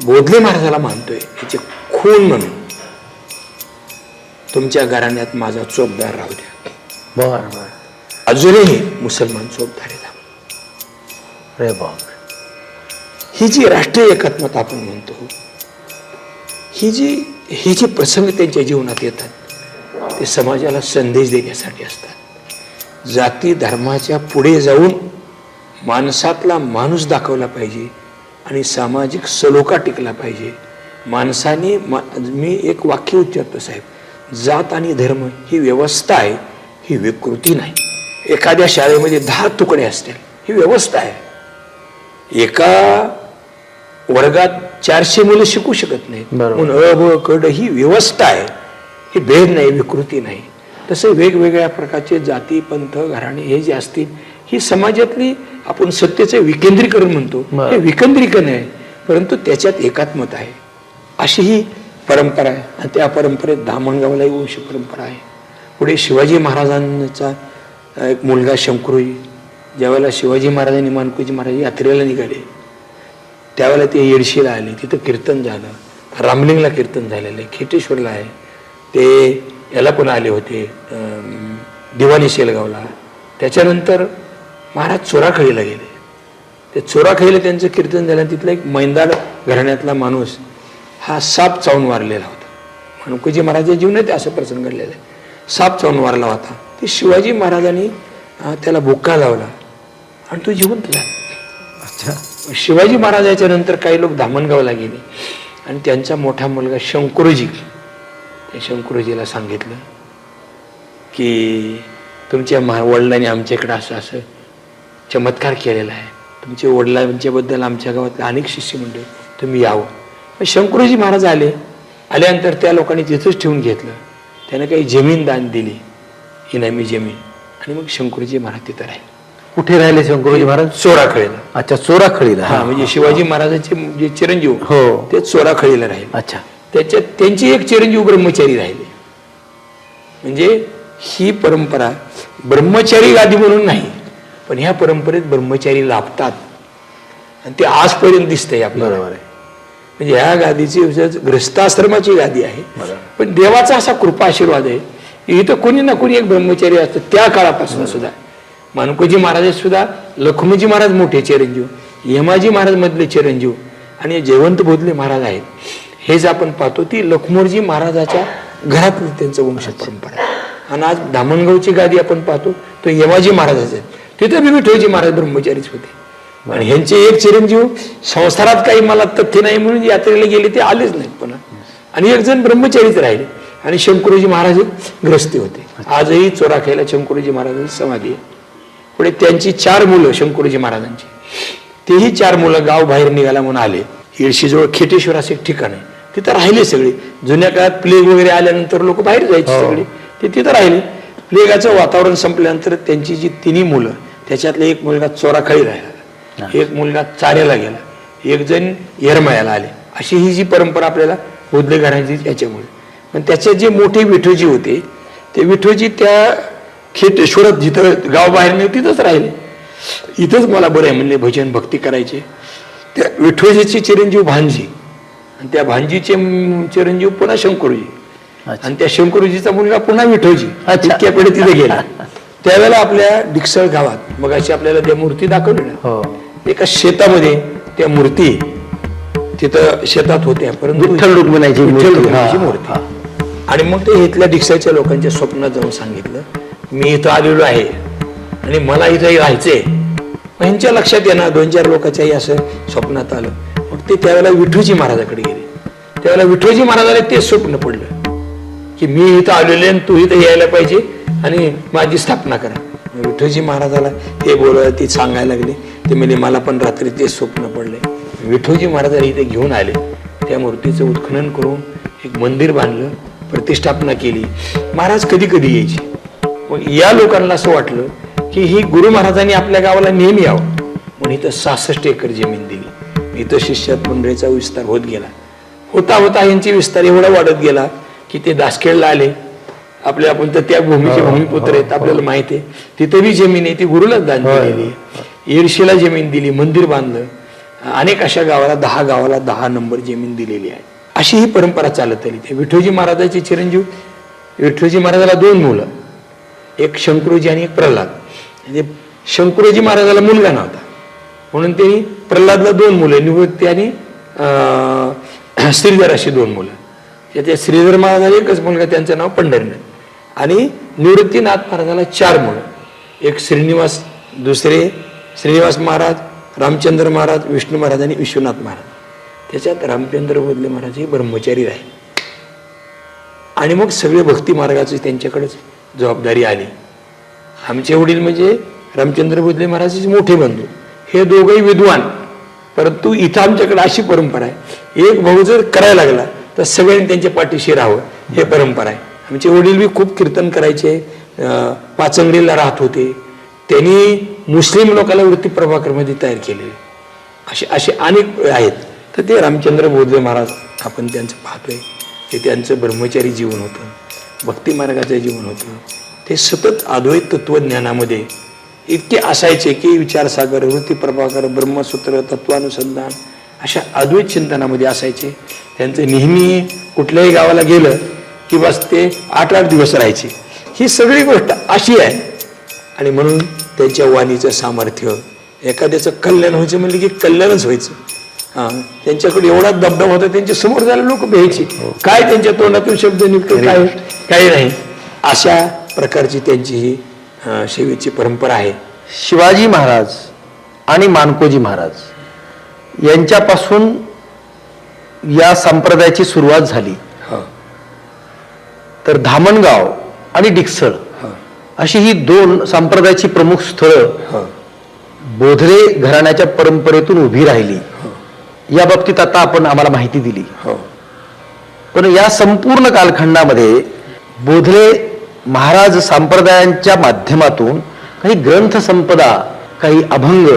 बोधले महाराजाला मानतोय याचे खून म्हणून तुमच्या घराण्यात माझा चोपदार राहू द्या. बर. अजूनही मुसलमान चोपदार आहेत. अरे बाप. ही जी राष्ट्रीय एकात्मता आपण म्हणतो, ही जी प्रसंग त्यांच्या जीवनात येतात ते समाजाला संदेश देण्यासाठी असतात. जाती धर्माच्या पुढे जाऊन माणसातला माणूस दाखवला पाहिजे आणि सामाजिक सलोखा टिकला पाहिजे. माणसाने मी एक वाक्य उच्चारतो साहेब, जात आणि धर्म ही व्यवस्था आहे, ही विकृती नाही. एखाद्या शाळेमध्ये 10 तुकडे असतील, ही व्यवस्था आहे. एका वर्गात 400 मुलं शिकू शकत नाहीत म्हणून अ ब क ड ही व्यवस्था आहे, ही भेद नाही, विकृती नाही. तसे वेगवेगळ्या प्रकारचे जाती पंथ घराणे हे जे असतील ही समाजातली आपण सत्तेचं विकेंद्रीकरण म्हणतो, हे विकेंद्रीकरण आहे. परंतु त्याच्यात एकात्मता आहे. अशी ही परंपरा आहे. आणि त्या परंपरेत धामणगावलाही वंश परंपरा आहे. पुढे शिवाजी महाराजांचा एक मुलगा शंकरूजी, ज्यावेळेला शिवाजी महाराजांनी मानकोजी महाराज यात्रेला निघाले त्यावेळेला ते येडशीला आले. तिथं कीर्तन झालं. रामलिंगला कीर्तन झालेलं आहे. खेटेश्वरला आहे. ते याला पण आले होते दिवाणी शेलगावला. त्याच्यानंतर महाराज चोराखळीला गेले. ते चोराखळीला त्यांचं कीर्तन झालं. तिथला एक मैंदाड घराण्यातला माणूस हा साप चावून वारलेला होता. मानकोजी महाराजांच्या जीवनात असं प्रसंग घडलेला आहे. साप चावून वारला होता. ते शिवाजी महाराजांनी त्याला बुक्का लावला आणि तो जिवंत झाला. शिवाजी महाराजांच्या नंतर काही लोक धामणगावला गेले आणि त्यांचा मोठा मुलगा शंकरूजी, त्या शंकरूजीला सांगितलं की तुमच्या वडिलांनी आमच्याकडे असं चमत्कार केलेला आहे. तुमच्या वडिलांच्याबद्दल आमच्या गावात अनेक शिष्य मंडळी, तुम्ही यावं. शंकरूजी महाराज आल्यानंतर त्या लोकांनी तिथंच ठेवून घेतलं. त्याने काही जमीन दान दिली, इनामी जमीन. आणि मग शंकरूजी महाराज तिथं राहिले. कुठे राहिले शंकरूजी महाराज? चोराखळीला. अच्छा, चोराखळीला. हा, म्हणजे शिवाजी महाराजांचे जे चिरंजीव हो ते चोराखळीला राहिले. अच्छा. त्याच्यात त्यांची एक चिरंजीव ब्रह्मचारी राहिले. म्हणजे ही परंपरा ब्रह्मचारी गादी म्हणून नाही, पण ह्या परंपरेत ब्रह्मचारी लाभतात आणि ते आजपर्यंत दिसतंय आपल्याला. बरोबर आहे. म्हणजे ह्या गादीची गृहस्थाश्रमाची गादी आहे, पण देवाचा असा कृपा आशीर्वाद आहे. इथं कोणी ना कोणी एक ब्रह्मचारी असतं. त्या काळापासून सुद्धा मानकोजी महाराज सुद्धा, लखुमजी महाराज मोठे चिरंजीव, यमाजी महाराज मधले चिरंजीव आणि जयवंत बोधले महाराज आहेत. हेच आपण पाहतो ती लखुमजी महाराजाच्या घरातली त्यांचं वंश परंपरा आहे. आणि आज धामणगावची गादी आपण पाहतो तो यमाजी महाराजाचे आहेत. तिथे बी विठोजी महाराज ब्रह्मचारीच होते. आणि ह्यांचे एक चिरंजीव संसारात काही मला तथ्य नाही म्हणून यात्रेला गेले, ते आलेच नाहीत पुन्हा. आणि एक जण ब्रह्मचारीच राहिले. आणि शंकरूजी महाराज ग्रस्ती होते. आजही चोराखळीला शंकरूजी महाराजांची समाधी आहे. पुढे त्यांची 4 मुलं शंकरूजी महाराजांची, तेही 4 मुलं गाव बाहेर निघाला म्हणून आले. येडशीजवळ खेटेश्वर असं एक ठिकाण आहे, तिथं राहिले सगळे. जुन्या काळात प्लेग वगैरे आल्यानंतर लोक बाहेर जायचे सगळे, ते तिथं राहिले. प्लेगाचं वातावरण संपल्यानंतर त्यांची जी 3 मुलं, त्याच्यातला एक मुलगा चोराखाली राहिला, एक मुलगा चाऱ्याला गेला, एक जण येरमाळ्याला आले. अशी ही जी परंपरा आपल्याला बोधले घराण्याची याच्यामुळे. पण त्याचे जे मोठे विठोजी होते, ते विठोजी त्या खेटेश्वरात जिथं गाव बाहेर नाही तिथंच राहिले. इथंच मला बरं आहे म्हणले, भजन भक्ती करायचे. त्या विठोजीची चिरंजीव भांजी, आणि त्या भांजीचे चिरंजीव पुन्हा शंकरूजी, आणि त्या शंकरूजीचा मुलगा पुन्हा विठोजी. इतक्याकडे तिथे गेला. त्यावेळेला आपल्या डिकसळ गावात मग अशी आपल्याला त्या मूर्ती दाखवली ना, एका शेतामध्ये त्या मूर्ती तिथं शेतात होत्या, परंतु विठ्ठल रुक्मिणीची मूर्ती. आणि मग ते इथल्या डिकसळच्या लोकांच्या स्वप्नात जाऊन सांगितलं, मी इथं आलेलो आहे आणि मला इथं राहायचंय. यांच्या लक्षात येणार 2-4 लोकांच्याही असं स्वप्नात आलं. मग ते त्यावेळेला विठोजी महाराजाकडे गेले. त्यावेळेला विठोजी महाराजाला तेच स्वप्न पडलं की मी इथं आलेले आणि तू इथं यायला पाहिजे आणि माझी स्थापना करा. विठोजी महाराजाला हे बोलायला ते सांगायला लागले. ते म्हणजे मला पण रात्री तेच स्वप्न पडले. विठोजी महाराजाला इथे घेऊन आले, त्या मूर्तीचं उत्खनन करून एक मंदिर बांधलं, प्रतिष्ठापना केली. महाराज कधी कधी यायचे. मग या लोकांना असं वाटलं की ही गुरु महाराजांनी आपल्या गावाला नेहमी यावं म्हणून इथं 66 एकर जमीन दिली. इथं शिष्यात मंडळीचा विस्तार होत गेला. होता होता यांची विस्तार एवढा वाढत गेला की ते दासखेडला आले. आपण तर त्या भूमीचे भूमिपुत्र आहेत, आपल्याला माहिती आहे. तिथं बी जमीन आहे, ती गुरुलाच दान दिलेली. येडशीला जमीन दिली, मंदिर बांधलं. अनेक अशा गावाला 10 गावाला 10 नंबर जमीन दिलेली आहे. अशी ही परंपरा चालत आली. ते विठोजी महाराजाचे चिरंजीव, विठोजी महाराजाला 2 मुलं, एक शंकरूजी आणि एक प्रल्हाद. म्हणजे शंकरूजी महाराजाला मुलगा नव्हता म्हणून त्यांनी प्रल्हादला 2 मुलं, निवृत्ती आणि श्रीधर अशी 2 मुलं. त्या श्रीधर महाराजाला एकच मुलगा, त्यांचं नाव पंढरीनाथ. आणि निवृत्तीनाथ महाराजाला 4 मुलं, एक श्रीनिवास, दुसरे श्रीनिवास महाराज, रामचंद्र महाराज, विष्णू महाराज आणि विश्वनाथ महाराज. त्याच्यात रामचंद्र बोधले महाराज हे ब्रह्मचारी राहिले. आणि मग सगळे भक्ती मार्गाची त्यांच्याकडेच जबाबदारी आली. आमचे वडील म्हणजे रामचंद्र बोधले महाराजांचे मोठे बंधू, हे दोघंही विद्वान. परंतु इथं आमच्याकडे अशी परंपरा आहे, एक भाऊ जर करायला लागला तर सगळ्यांनी त्यांच्या पाठीशी राहावं, हे परंपरा आहे. आमचे वडील बी खूप कीर्तन करायचे, पाचंगडीला राहत होते. त्यांनी मुस्लिम लोकांना वृत्ती प्रभाकरमध्ये तयार केलेले असे असे अनेक आहेत. तर ते रामचंद्र बोधले महाराज आपण त्यांचं पाहतोय, ते त्यांचं ब्रह्मचारी जीवन होतं, भक्ती मार्गाचं जीवन होतं. ते सतत अद्वैत तत्वज्ञानामध्ये इतके असायचे की विचारसागर, वृत्ती प्रभाकर, ब्रह्मसूत्र, तत्वानुसंधान अशा अद्वैत चिंतनामध्ये असायचे. त्यांचं नेहमी कुठल्याही गावाला गेलं की बस ते 8-8 दिवस राहायचे. ही सगळी गोष्ट अशी आहे. आणि म्हणून त्यांच्या वाणीचं सामर्थ्य, एखाद्याचं कल्याण व्हायचं म्हणलं की कल्याणच व्हायचं. त्यांच्याकडे एवढा दबदबा होता, त्यांच्या समोर जायला लोक भ्यायचे, काय त्यांच्या तोंडातून शब्द निघतो काय काही नाही. अशा प्रकारची त्यांची ही सेवेची परंपरा आहे. शिवाजी महाराज आणि मानकोजी महाराज यांच्यापासून या संप्रदायाची सुरुवात झाली. तर धामणगाव आणि डिकसळ अशी ही 2 संप्रदायाची प्रमुख स्थळं बोधले घराण्याच्या परंपरेतून उभी राहिली. या बाबतीत आता आपण आम्हाला माहिती दिली. पण या संपूर्ण कालखंडामध्ये बोधले महाराज संप्रदायांच्या माध्यमातून काही ग्रंथ संपदा, काही अभंग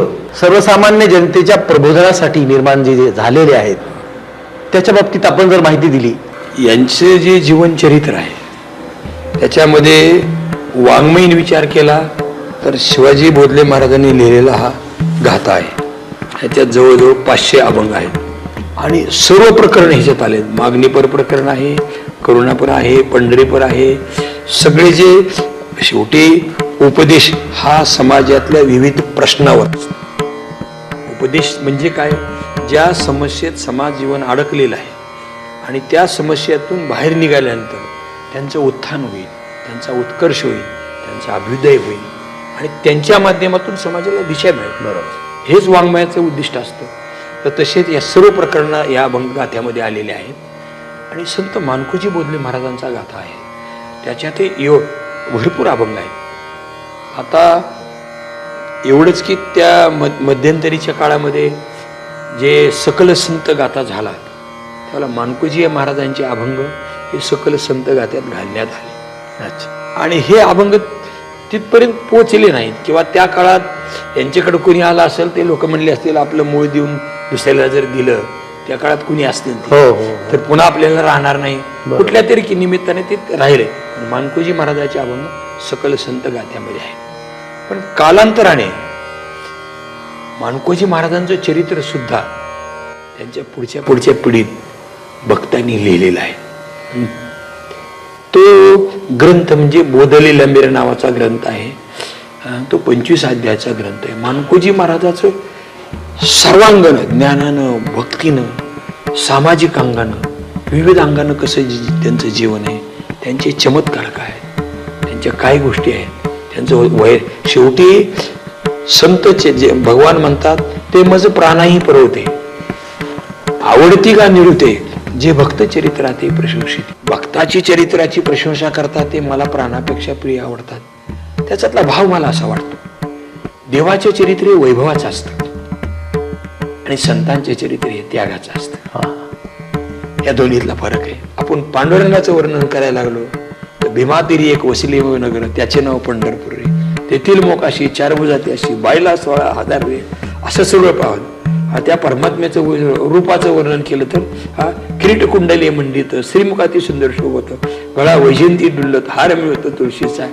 सर्वसामान्य जनतेच्या प्रबोधनासाठी निर्माण जे झालेले आहेत त्याच्या बाबतीत आपण जर माहिती दिली. यांचे जे जीवनचरित्र आहे त्याच्यामध्ये वाङ्मयीन विचार केला तर शिवाजी बोधले महाराजांनी लिहिलेला हा गाथा आहे. ह्याच्यात जवळजवळ 500 अभंग आहेत आणि सर्व प्रकरण ह्याच्यात आले. मागणीपर प्रकरण आहे, करुणापर आहे, पंढरीपर आहे. सगळे जे शेवटी उपदेश हा समाजातल्या विविध प्रश्नावर. उपदेश म्हणजे काय, ज्या समस्येत समाज जीवन अडकलेलं आहे आणि त्या समस्येतून बाहेर निघाल्यानंतर त्यांचं उत्थान होईल, त्यांचा उत्कर्ष होईल, त्यांचा अभ्युदय होईल आणि त्यांच्या माध्यमातून समाजाला दिशा मिळेल. बरोबर, हेच वाङ्मयाचं उद्दिष्ट असतं. तर तसेच या सर्व प्रकरणं या अभंग गाथ्यामध्ये आलेले आहेत. आणि संत मानकोजी बोधले महाराजांचा गाथा आहे, त्याच्यात भरपूर अभंग आहेत. आता एवढंच की त्या मध्यंतरीच्या काळामध्ये जे सकल संत गाथा झाला त्याला मानकोजी महाराजांचे अभंग हे सकल संत गाथ्यात घालण्यात आले. अच्छा. आणि हे अभंग तिथपर्यंत पोहोचले नाहीत किंवा त्या काळात यांच्याकडे कोणी आला असेल ते लोक म्हणले असतील आपलं मूळ देऊन दुसऱ्याला जर दिलं त्या काळात कुणी असतील ते, हो, हो, तर पुन्हा आपल्याला राहणार नाही. कुठल्या तरी निमित्ताने ते राहिले. मानकोजी महाराजांचे अभंग सकल संत गाथ्यामध्ये आहे. पण कालांतराने मानकोजी महाराजांचं चरित्र सुद्धा त्यांच्या पुढच्या पिढीत भक्तांनी लिहिलेलं आहे. तो ग्रंथ म्हणजे बोधले लंबीर नावाचा ग्रंथ आहे. तो 25 अध्यायाचा ग्रंथ आहे. मानकोजी महाराजाचं सर्वांगानं ज्ञानानं भक्तीनं सामाजिक अंगानं विविध अंगानं कसं त्यांचं जीवन आहे, त्यांचे चमत्कार काय, त्यांच्या काय गोष्टी आहेत, त्यांचं शेवटी संतचे जे भगवान म्हणतात ते मज प्राणाही परवते आवडती का निरुते जे भक्त चरित्रात प्रशंसित. भक्ताची चरित्राची प्रशंसा करतात ते मला प्राणापेक्षा प्रिय आवडतात. त्याच्यातला भाव मला असा वाटतो. देवाचे चरित्र वैभवाचं असतं आणि संतांचे चरित्र हे त्यागाचं असतं. या दोन्हीतला फरक आहे. आपण पांडुरंगाचं वर्णन करायला लागलो तर भीमातिरी एक वसिले नगर त्याचे नाव पंढरपूर रे तेथील मोकाशी चार भुजाती अशी बायला 16,000 रे असं सगळं पाहून त्या परमात्म्याचं रूपाचं वर्णन केलं तर किरीट कुंडली मंडित श्रीमुखाती सुंदर शोभत गळा वैजयंती डुल्लत हार मिळत तुळशीचा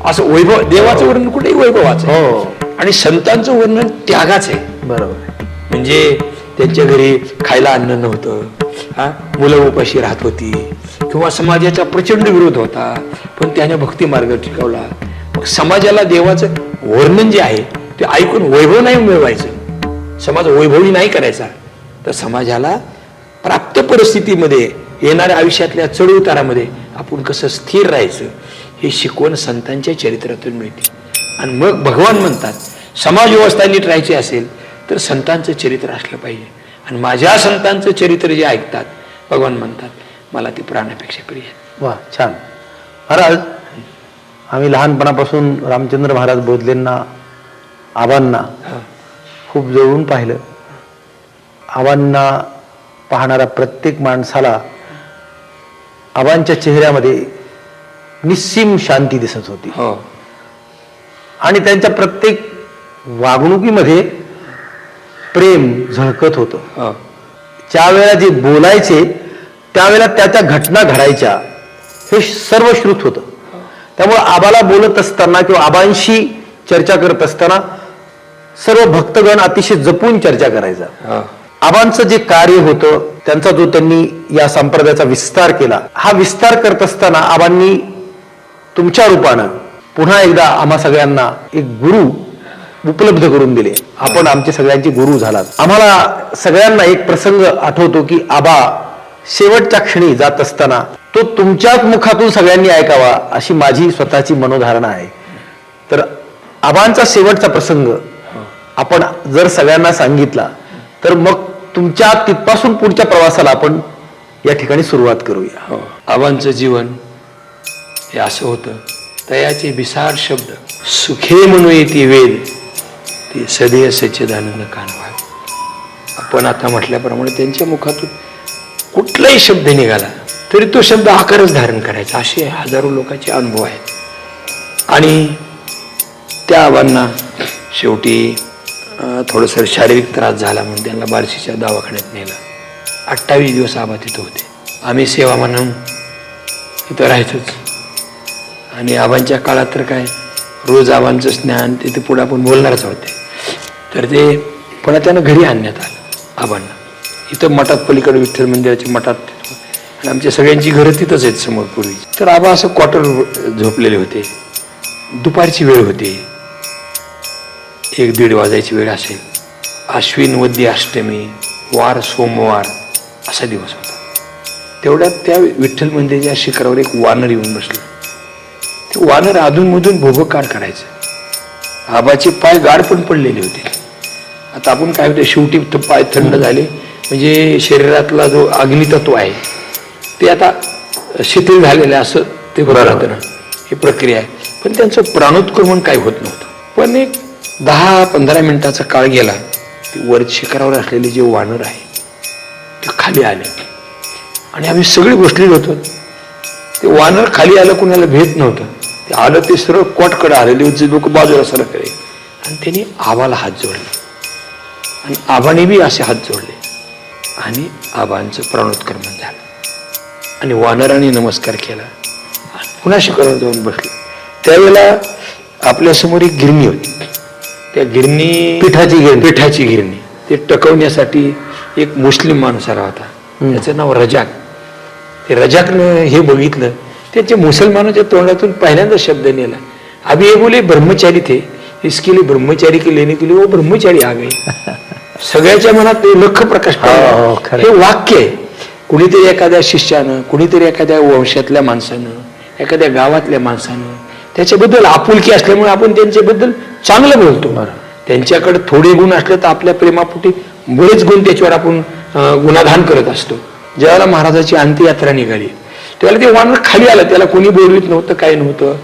असं वैभव. देवाचं वर्णन कुठेही वैभवाचं आणि संतांचं वर्णन त्यागाच आहे. बरोबर. म्हणजे त्यांच्या घरी खायला अन्न नव्हतं, मुलं उपाशी राहत होती किंवा समाजाचा प्रचंड विरोध होता, पण त्याने भक्ती मार्ग टिकवला. मग समाजाला देवाचं वर्णन जे आहे ते ऐकून वैभव नाही मिळवायचं, समाज वैभवी नाही करायचा, तर समाजाला प्राप्त परिस्थितीमध्ये येणाऱ्या आयुष्यातल्या चढउतारामध्ये आपण कसं स्थिर राहायचं हे शिकवण संतांच्या चरित्रातून मिळते. आणि मग भगवान म्हणतात समाज व्यवस्था नीट राहायची असेल तर संतांचं चरित्र असलं पाहिजे. आणि माझ्या संतांचं चरित्र जे ऐकतात भगवान म्हणतात मला ती प्राणापेक्षा प्रिय आहे. वा, छान. महाराज, आम्ही लहानपणापासून रामचंद्र महाराज बोधलेंना आबांना खूप जवळून पाहिलं. आबांना पाहणाऱ्या प्रत्येक माणसाला आबांच्या चेहऱ्यामध्ये निस्सीम शांती दिसत होती. आणि त्यांच्या प्रत्येक वागणुकीमध्ये प्रेम झळकत होतं. ज्यावेळेला जे बोलायचे त्यावेळेला त्या घटना घडायच्या हे सर्व श्रुत होतं. त्यामुळे आबाला बोलत असताना किंवा आबांशी चर्चा करत असताना सर्व भक्तगण अतिशय जपून चर्चा करायचा. आबांचं जे कार्य होतं त्यांचा जो त्यांनी या संप्रदायाचा विस्तार केला, हा विस्तार करत असताना आबांनी तुमच्या रूपानं पुन्हा एकदा आम्हा सगळ्यांना एक गुरु उपलब्ध करून दिले. आपण आमचे सगळ्यांचे गुरु झालात. आम्हाला सगळ्यांना एक प्रसंग आठवतो की आबा शेवटच्या क्षणी जात असताना तो तुमच्याच मुखातून सगळ्यांनी ऐकावा अशी माझी स्वतःची मनोधारणा आहे. तर आबांचा शेवटचा प्रसंग आपण जर सगळ्यांना सांगितला तर मग तुमच्या तिथपासून पुढच्या प्रवासाला आपण या ठिकाणी सुरुवात करूया. आबांचं जीवन हे असं होतं. तयाचे विसार शब्द सुखे म्हणू येते वेद ते सदैव सच्चिदानंद कानवा. आपण आता म्हटल्याप्रमाणे त्यांच्या मुखातून कुठलाही शब्द निघाला तरी तो शब्द आकारच धारण करायचा, असे हजारो लोकांचे अनुभव आहेत. आणि त्या आबांना शेवटी थोडंसं शारीरिक त्रास झाला म्हणून त्यांना बार्शीच्या दवाखान्यात नेलं. 28 दिवस आबा तिथं होते. आम्ही सेवा म्हणून तिथं राहायचोच. आणि आबांच्या काळात तर काय रोज आबांचं स्नान तिथे पुढे आपण बोलणारच होते. तर ते पुन्हा त्यानं घरी आणण्यात आलं आबांना. इथं मठात पलीकडे विठ्ठल मंदिराच्या मठात आणि आमच्या सगळ्यांची घरं तिथंच आहेत समोर पूर्वी. तर आबा असं क्वार्टर झोपलेले होते. दुपारची वेळ होती, 1-1:30 वाजायची वेळ असेल. आश्विन वद्य अष्टमी वार सोमवार असा दिवस होता. तेवढ्यात त्या विठ्ठल मंदिराच्या शिखरावर एक वानर येऊन बसलं. ते वानर अधूनमधून भोभकार करायचं. आबाचे पाय गाड पण पडलेले होते. आता आपण काय होते शेवटी पाय थंड झाले म्हणजे शरीरातला जो अग्नितत्व आहे ते आता शिथिल झालेलं असं ते बरं राहतं ना, ही प्रक्रिया आहे. पण त्यांचं प्राणोत्क्रमण काही होत नव्हतं. पण एक 10-15 मिनिटाचा काळ गेला की वर शिखरावर असलेले जे वानर आहे ते खाली आले आणि आम्ही सगळे बसलेलो होतो. ते वानर खाली आलं कुणाला भेट नव्हतं. ते आलं ते सरळ कोटकडे आलेले जे लोक बाजूला सरकले आणि त्यांनी आबाला हात जोडले आणि आबाने बी असे हात जोडले आणि आबांचं प्राणोत्क्रमण झालं आणि वानराने नमस्कार केला आणि पुन्हा शिखरावर जाऊन बसले. त्यावेळेला आपल्यासमोर एक गिरणी होती. त्या गिरणी पिठाची गिरणी ते टकवण्यासाठी एक मुस्लिम माणूस आला होता. त्याचं नाव रजाक. ते रजाकनं हे बघितलं. त्याच्या मुसलमानाच्या तोंडातून पहिल्यांदा शब्द नेला, अभी ये बोले ब्रह्मचारी थे, इसके लिए ब्रह्मचारी के लेने के लिए वो ब्रह्मचारी आ गए. सगळ्याच्या मनात लख प्रकाश पडला. हे वाक्य आहे. कुणीतरी एखाद्या शिष्यानं, कुणीतरी एखाद्या वंशातल्या माणसानं, एखाद्या गावातल्या माणसानं त्याच्याबद्दल आपुलकी असल्यामुळे आपण त्यांच्याबद्दल चांगलं बोलतो. त्यांच्याकडे थोडे गुण असले तर आपल्या प्रेमापोटी बरेच गुण त्याच्यावर आपण गुणाधान करत असतो. ज्यावेळेला महाराजाची अंत्ययात्रा निघाली त्यावेळेला ते वानर खाली आलं. त्याला कोणी बोलवीत नव्हतं, काय नव्हतं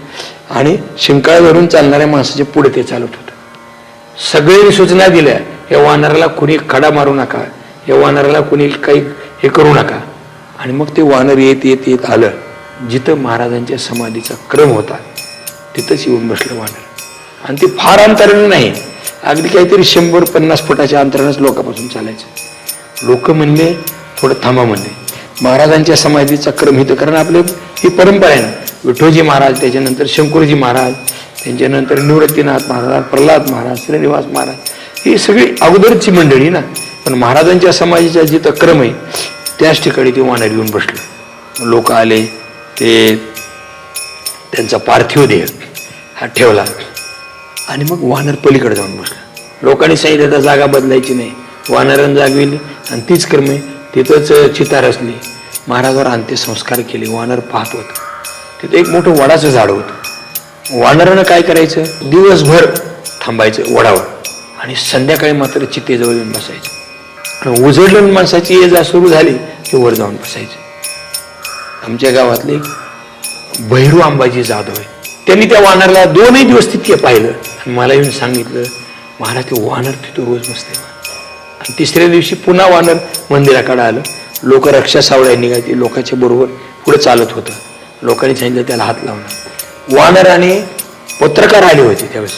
आणि शिंकाळ्यावरून चालणाऱ्या माणसाच्या पुढे ते चालत होतं. सगळ्यांनी सूचना दिल्या, या वानराला कुणी खडा मारू नका, या वानराला कुणी काही हे करू नका. आणि मग ते वानर येत येत येत आलं जिथं महाराजांच्या समाधीचा क्रम होता तिथंच येऊन बसलं वानर. आणि ते फार अंतराने नाही, अगदी काहीतरी 100-50 फुटाच्या अंतरानेच लोकांपासून चालायचं. लोक म्हणले थोडं थांबा म्हणले. महाराजांच्या समाधीचा क्रम इथं, कारण आपले ही परंपरा आहे ना. विठोजी महाराज, त्याच्यानंतर शंकरजी महाराज, त्यांच्यानंतर निवृत्तीनाथ महाराज, प्रल्हाद महाराज, श्रीनिवास महाराज, ही सगळी अगोदरची मंडळी ना. पण महाराजांच्या समाधीचा जिथं क्रम आहे त्याच ठिकाणी ते वानर येऊन बसलं. लोक आले, ते त्यांचा पार्थिव देह हा ठेवला आणि मग वानर पलीकडे जाऊन बसला. लोकांनी सांगितलं तर जागा बदलायची नाही, वानरानं जागविली आणि तीच क्रमे तिथंच चिता रचली. महाराजांवर अंत्यसंस्कार केले. वानर पाहत होतं. तिथं एक मोठं वडाचं झाड होतं. वानरानं काय करायचं, दिवसभर थांबायचं वडावर आणि संध्याकाळी मात्र चितेजवळ येऊन बसायचं. आणि उजडलं माणसाची ये जा सुरू झाली की वर जाऊन बसायचं. आमच्या गावातले भैरू अंबाजी जाधव आहे, त्यांनी त्या वानरला 2 दिवस तितके पाहिलं आणि मला येऊन सांगितलं, महाराज ते वानर तिथं रोज बसते. आणि 3ऱ्या दिवशी पुन्हा वानर मंदिराकडे आलं. लोक रक्षा सावळ्या निघायची, लोकांच्या बरोबर पुढे चालत होतं. लोकांनी सांगितलं त्याला हात लावला. वानर आणि पत्रकार आले होते त्यावेळेस,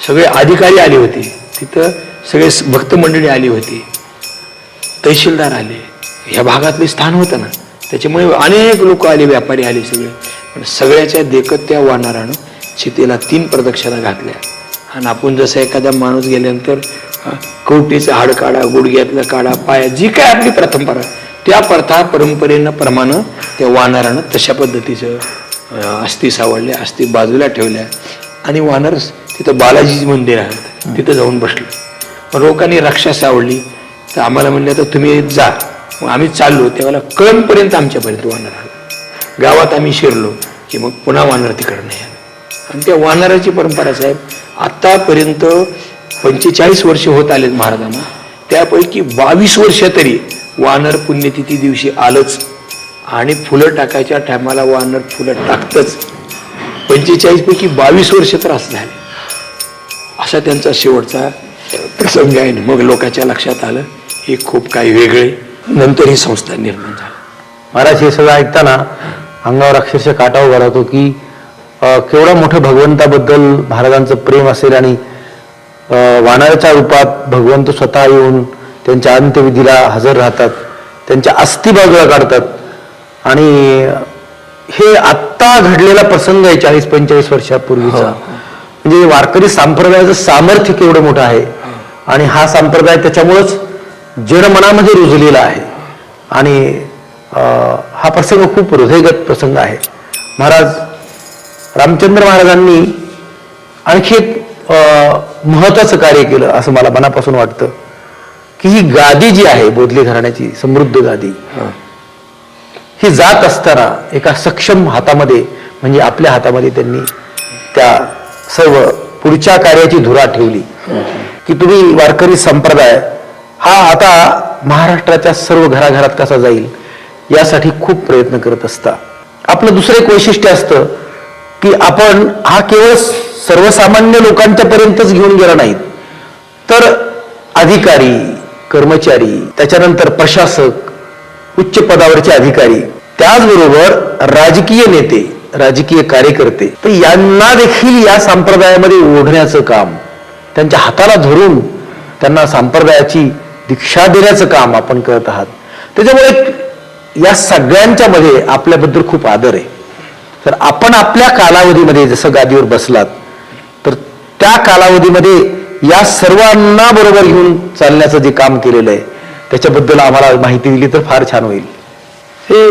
सगळे अधिकारी आले होते तिथं, सगळे भक्त मंडळी आली होती, तहसीलदार आले. ह्या भागातले स्थान होतं ना, त्याच्यामुळे अनेक लोक आले, व्यापारी आले सगळे. पण सगळ्याच्या देखत त्या वानरानं चितेला 3 प्रदक्षिणा घातल्या. आणि आपण जसं एखादा माणूस गेल्यानंतर कवटीचं हाड काढा, गुडघ्यातलं काढा, पाया, जी काय आपली परंपरा, त्या प्रथा परंपरेनं प्रमाणे त्या वानरानं तशा पद्धतीचं अस्थी सावळल्या, अस्थी बाजूला ठेवल्या आणि वानर तिथं बालाजी मंदिर आहे तिथं जाऊन बसलं. मग लोकांनी रक्षा सावळली तर आम्हाला म्हणलं तर तुम्ही जा. मग आम्ही चाललो त्यावेळेला कळंबपर्यंत आमच्यापर्यंत वानर आला. गावात आम्ही शिरलो की मग पुन्हा वानर तिकडं नाही आलं. आणि त्या वानराची परंपरा साहेब आतापर्यंत 45 वर्ष होत आलेत महाराजांना, त्यापैकी 22 वर्ष तरी वानर पुण्यतिथी दिवशी आलंच आणि फुलं टाकायच्या टायमाला वानर फुलं टाकतच. 45 पैकी 22 वर्ष तर असं झाले. असा त्यांचा शेवटचा प्रसंग आहे. मग लोकांच्या लक्षात आलं हे खूप काही वेगळे. नंतर ही संस्था निर्माण झाली. महाराज हे सगळं ऐकताना अंगावर अक्षरशः काटा उभा राहतो की केवढा मोठं भगवंताबद्दल महाराजांचं प्रेम असेल. आणि वानराच्या रूपात भगवंत स्वतः येऊन त्यांच्या अंत्यविधीला हजर राहतात, त्यांच्या अस्थी बाजूला काढतात. आणि हे आत्ता घडलेला प्रसंग आहे 40-45 वर्षापूर्वीचा. म्हणजे वारकरी संप्रदायाचं सामर्थ्य केवढं मोठं आहे. आणि हा संप्रदाय त्याच्यामुळंच जनमनामध्ये रुजलेला आहे. आणि हा प्रसंग खूप हृदयगत प्रसंग आहे. महाराज रामचंद्र महाराजांनी आणखी एक महत्वाचं कार्य केलं असं मला मनापासून वाटतं की ही गादी जी आहे बोधले घराण्याची समृद्ध गादी, ही जात असताना एका सक्षम हातामध्ये म्हणजे आपल्या हातामध्ये त्यांनी त्या सर्व पुढच्या कार्याची धुरा ठेवली की तुम्ही वारकरी संप्रदाय हा आता महाराष्ट्राच्या सर्व घराघरात कसा जाईल यासाठी खूप प्रयत्न करत असता. आपलं दुसरं एक वैशिष्ट्य असतं की आपण हा केवळ सर्वसामान्य लोकांच्या पर्यंतच घेऊन गेला नाहीत, तर अधिकारी, कर्मचारी, त्याच्यानंतर प्रशासक, उच्च पदावरचे अधिकारी, त्याचबरोबर राजकीय नेते, राजकीय कार्यकर्ते, तर यांना देखील या संप्रदायामध्ये ओढण्याचं काम, त्यांच्या हाताला धरून त्यांना संप्रदायाची दीक्षा देण्याचं काम आपण करत आहात. त्याच्यामुळे या सगळ्यांच्या मध्ये आपल्याबद्दल खूप आदर आहे. तर आपण आपल्या कालावधीमध्ये जसं गादीवर बसलात, तर त्या कालावधीमध्ये या सर्वांना बरोबर घेऊन चालण्याचं जे काम केलेलं आहे त्याच्याबद्दल आम्हाला माहिती दिली तर फार छान होईल. हे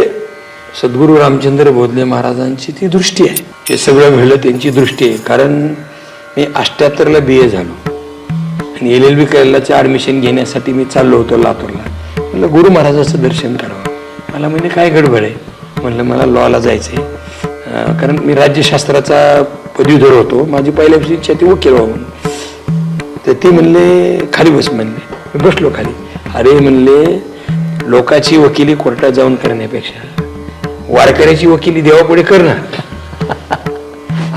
सद्गुरू रामचंद्र बोधले महाराजांची ती दृष्टी आहे. हे सगळं घडलं त्यांची दृष्टी आहे. कारण मी 78ला BA झालो आणि LLB करायलाचं ॲडमिशन घेण्यासाठी मी चाललो होतो लातूरला. म्हणलं गुरु महाराजाचं दर्शन करावं. मला म्हणजे काय गडबड आहे. म्हणलं मला लॉला जायचं आहे, कारण मी राज्यशास्त्राचा पदवीधर होतो. माझी पहिल्यापासून इच्छा ती वकील व्हावं म्हणून. तर ती म्हणले खाली बस म्हणले. मी बसलो खाली. अरे म्हणले, लोकाची वकिली कोर्टात जाऊन करण्यापेक्षा वारकऱ्याची वकिली देवापुढे कर ना.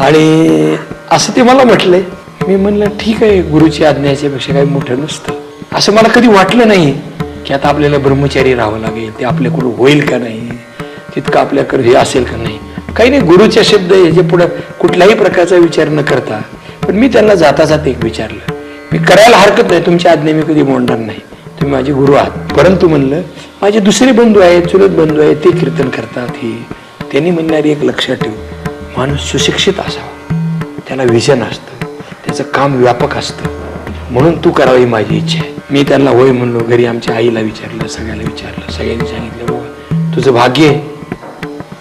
आणि असं ते मला म्हटलंय. मी म्हणलं ठीक आहे, गुरुची आज्ञाच्या पेक्षा काही मोठं नसतं. असं मला कधी वाटलं नाही की आता आपल्याला ब्रह्मचारी राहावं लागेल, ते आपल्याकडून होईल का नाही, तितकं आपल्याकडे हे असेल का नाही. काही नाही, गुरुचे शब्द याच्या पुढे कुठल्याही प्रकारचा विचार न करता. पण मी त्यांना जाता जाता एक विचारलं, मी करायला हरकत नाही, तुमची आज्ञा मी कधी मोडणार नाही, तुम्ही माझे गुरु आहात. परंतु म्हणलं माझे दुसरे बंधू आहेत, चुलत बंधू आहेत, ते कीर्तन करतात. हे त्यांनी म्हणणारी एक लक्षात ठेव, माणूस सुशिक्षित असावा, त्याला विजन असतं, त्याचं काम व्यापक असतं, म्हणून तू करावी माझी इच्छा आहे. मी त्यांना होय म्हणलो. घरी आमच्या आईला विचारलं, सगळ्याला विचारलं. सगळ्यांनी सांगितलं बाबा तुझं भाग्य आहे,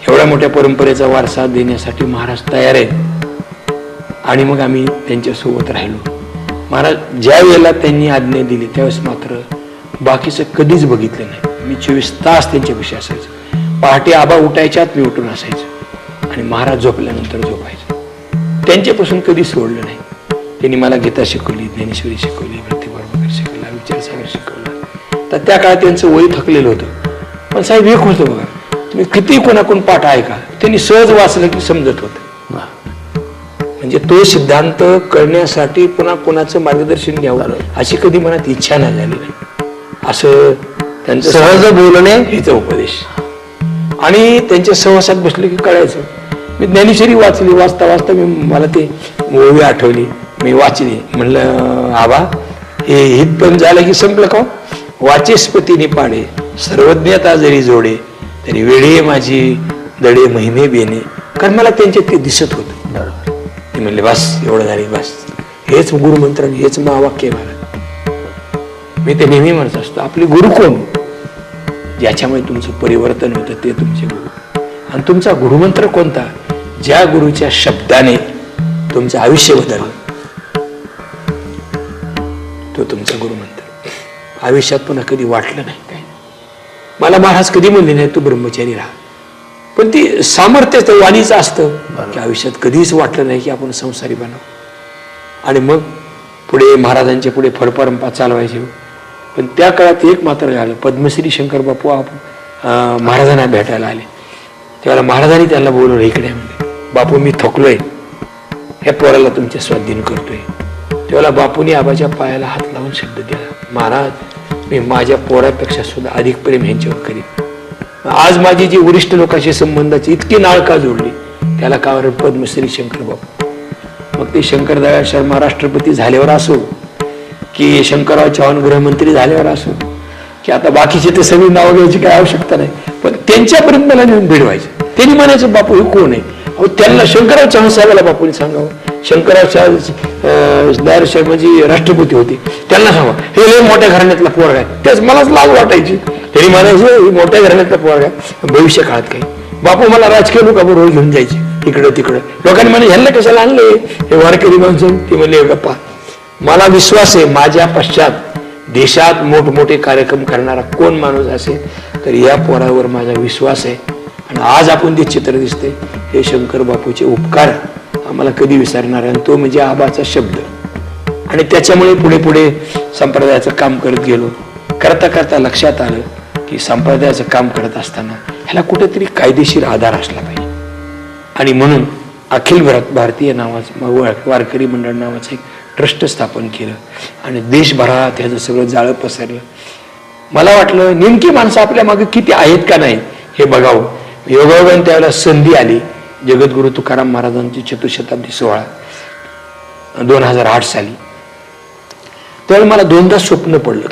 एवढ्या मोठ्या परंपरेचा वारसा देण्यासाठी महाराज तयार आहेत. आणि मग आम्ही त्यांच्यासोबत राहिलो. महाराज ज्या वेळेला त्यांनी आज्ञा दिली त्यावेळेस मात्र बाकीचं कधीच बघितलं नाही. मी 24 तास त्यांच्यापाशी असायचं. पहाटे आबा उठायच्यात मी उठून असायचं आणि महाराज झोपल्यानंतर झोपायचं. त्यांच्यापासून कधी सोडलं नाही. त्यांनी मला गीता शिकवली, ज्ञानेश्वरी शिकवली, प्रतिभाकर शिकवला, विचारसागर शिकवला. तर त्या काळात त्यांचं वय थकलेलं होतं. पण साहेब एक होतं बघा, तुम्ही किती कोणाकडून पाठ ऐका, त्यांनी सहज वाचलं की समजत होतं. म्हणजे तो सिद्धांत करण्यासाठी पुन्हा कोणाचं मार्गदर्शन घ्यावं अशी कधी मनात इच्छा नाही झाली नाही. असं त्यांचं सहज बोलणे हेचा उपदेश. आणि त्यांच्या सहवासात बसले की कळायचं. मी ज्ञानेश्वरी वाचली, वाचता वाचता मला ते ओवी आठवली, मी वाचली. म्हणलं आबा हे हित पण झालं की संपलं का. वाचेस्पतीने पाडे सर्वज्ञता जरी जोडे, तरी वेळे माझी दडे महिमे बेने. कारण मला त्यांच्यात ते दिसत होतं. ते म्हणले बस एवढं झाले, बस हेच गुरुमंत्र, हेच महावाक्य आहे मला. मी ते नेहमी म्हणत असतो, आपले गुरु कोण, ज्याच्यामुळे तुमचं परिवर्तन होतं ते तुमचे गुरु. आणि तुमचा गुरुमंत्र कोणता, ज्या गुरुच्या शब्दाने तुमचं आयुष्य बदललं, तो तुमचा गुरुमंत्र. आयुष्यात पुन्हा कधी वाटलं नाही काय. मला महाराज कधी म्हणले नाही तू ब्रह्मचारी राहा. पण ती सामर्थ्य वाणीचं असतं की आयुष्यात कधीच वाटलं नाही की आपण संसारी बनावं. आणि मग पुढे महाराजांच्या पुढे फडपरंपा चालवायचे. पण त्या काळात एक मात्र झालं, पद्मश्री शंकर बापू महाराजांना भेटायला आले. त्यावेळेला महाराजांनी त्यांना बोलवलं इकडे. म्हणजे बापू मी थकलोय, ह्या पोराला तुमच्या स्वाधीन करतोय. त्यावेळेला बापूंनी आबाच्या पायाला हात लावून शब्द दिला, महाराज मी माझ्या पोरापेक्षा सुद्धा अधिक प्रेम ह्यांच्यावर करीन. आज माझी जी वरिष्ठ लोकांशी संबंधाची इतकी नाळ का जोडली, त्याला का पद्मश्री शंकर बापू. मग ते शंकरदयाळ शर्मा राष्ट्रपती झाल्यावर असो, की शंकरराव चव्हाण गृहमंत्री झाल्यावर असो, की आता बाकीचे ते सगळी नावं घ्यायची काय आवश्यकता नाही. पण त्यांच्यापर्यंत मला नेऊन भिडवायचं. त्यांनी म्हणायचं बापू हे कोण आहे. अहो त्यांना शंकरराव चव्हाण साहेबाला बापूने सांगावं. शंकरराव दयाळ शर्माजी राष्ट्रपती होते, त्यांना सांगा हे लय मोठ्या घराण्यातला पोरगा आहे. त्याच मलाच लाज वाटायची. त्यांनी म्हणायचं मोठ्या घराण्यातला पोरगा आहे. भविष्य काळात काही बापू मला राजकीय लोकांबरोबर घेऊन जायचे इकडं तिकडं. लोकांनी म्हणे ह्यांना कशाला आणले हे वारकरी माणसं. ते म्हणले गप्पा मला विश्वास आहे माझ्या पश्चात देशात मोठमोठे कार्यक्रम करणारा कोण माणूस असेल तर या पोरावर माझा विश्वास आहे. आणि आज आपण जे चित्र दिसते हे शंकर बापूचे उपकार आम्हाला कधी विसरणार आहे. तो म्हणजे आबाचा शब्द. आणि त्याच्यामुळे पुढे पुढे संप्रदायाचं काम करत गेलो. करता करता लक्षात आलं की संप्रदायाचं काम करत असताना ह्याला कुठेतरी कायदेशीर आधार असला पाहिजे. आणि म्हणून अखिल भारतीय नावाचं वारकरी मंडळ नावाचं एक ट्रस्ट स्थापन केलं आणि देशभरात ह्याचं सगळं जाळं पसरलं. मला वाटलं नेमकी माणसं आपल्या मागे किती आहेत का नाही हे बघावं. योगायोगाने त्यावेळेला संधी आली. जगद्गुरु तुकाराम महाराजांची चतुशताब्दी सोहळा 2008 साली. त्यावेळेला मला दोनदा स्वप्न पडलं,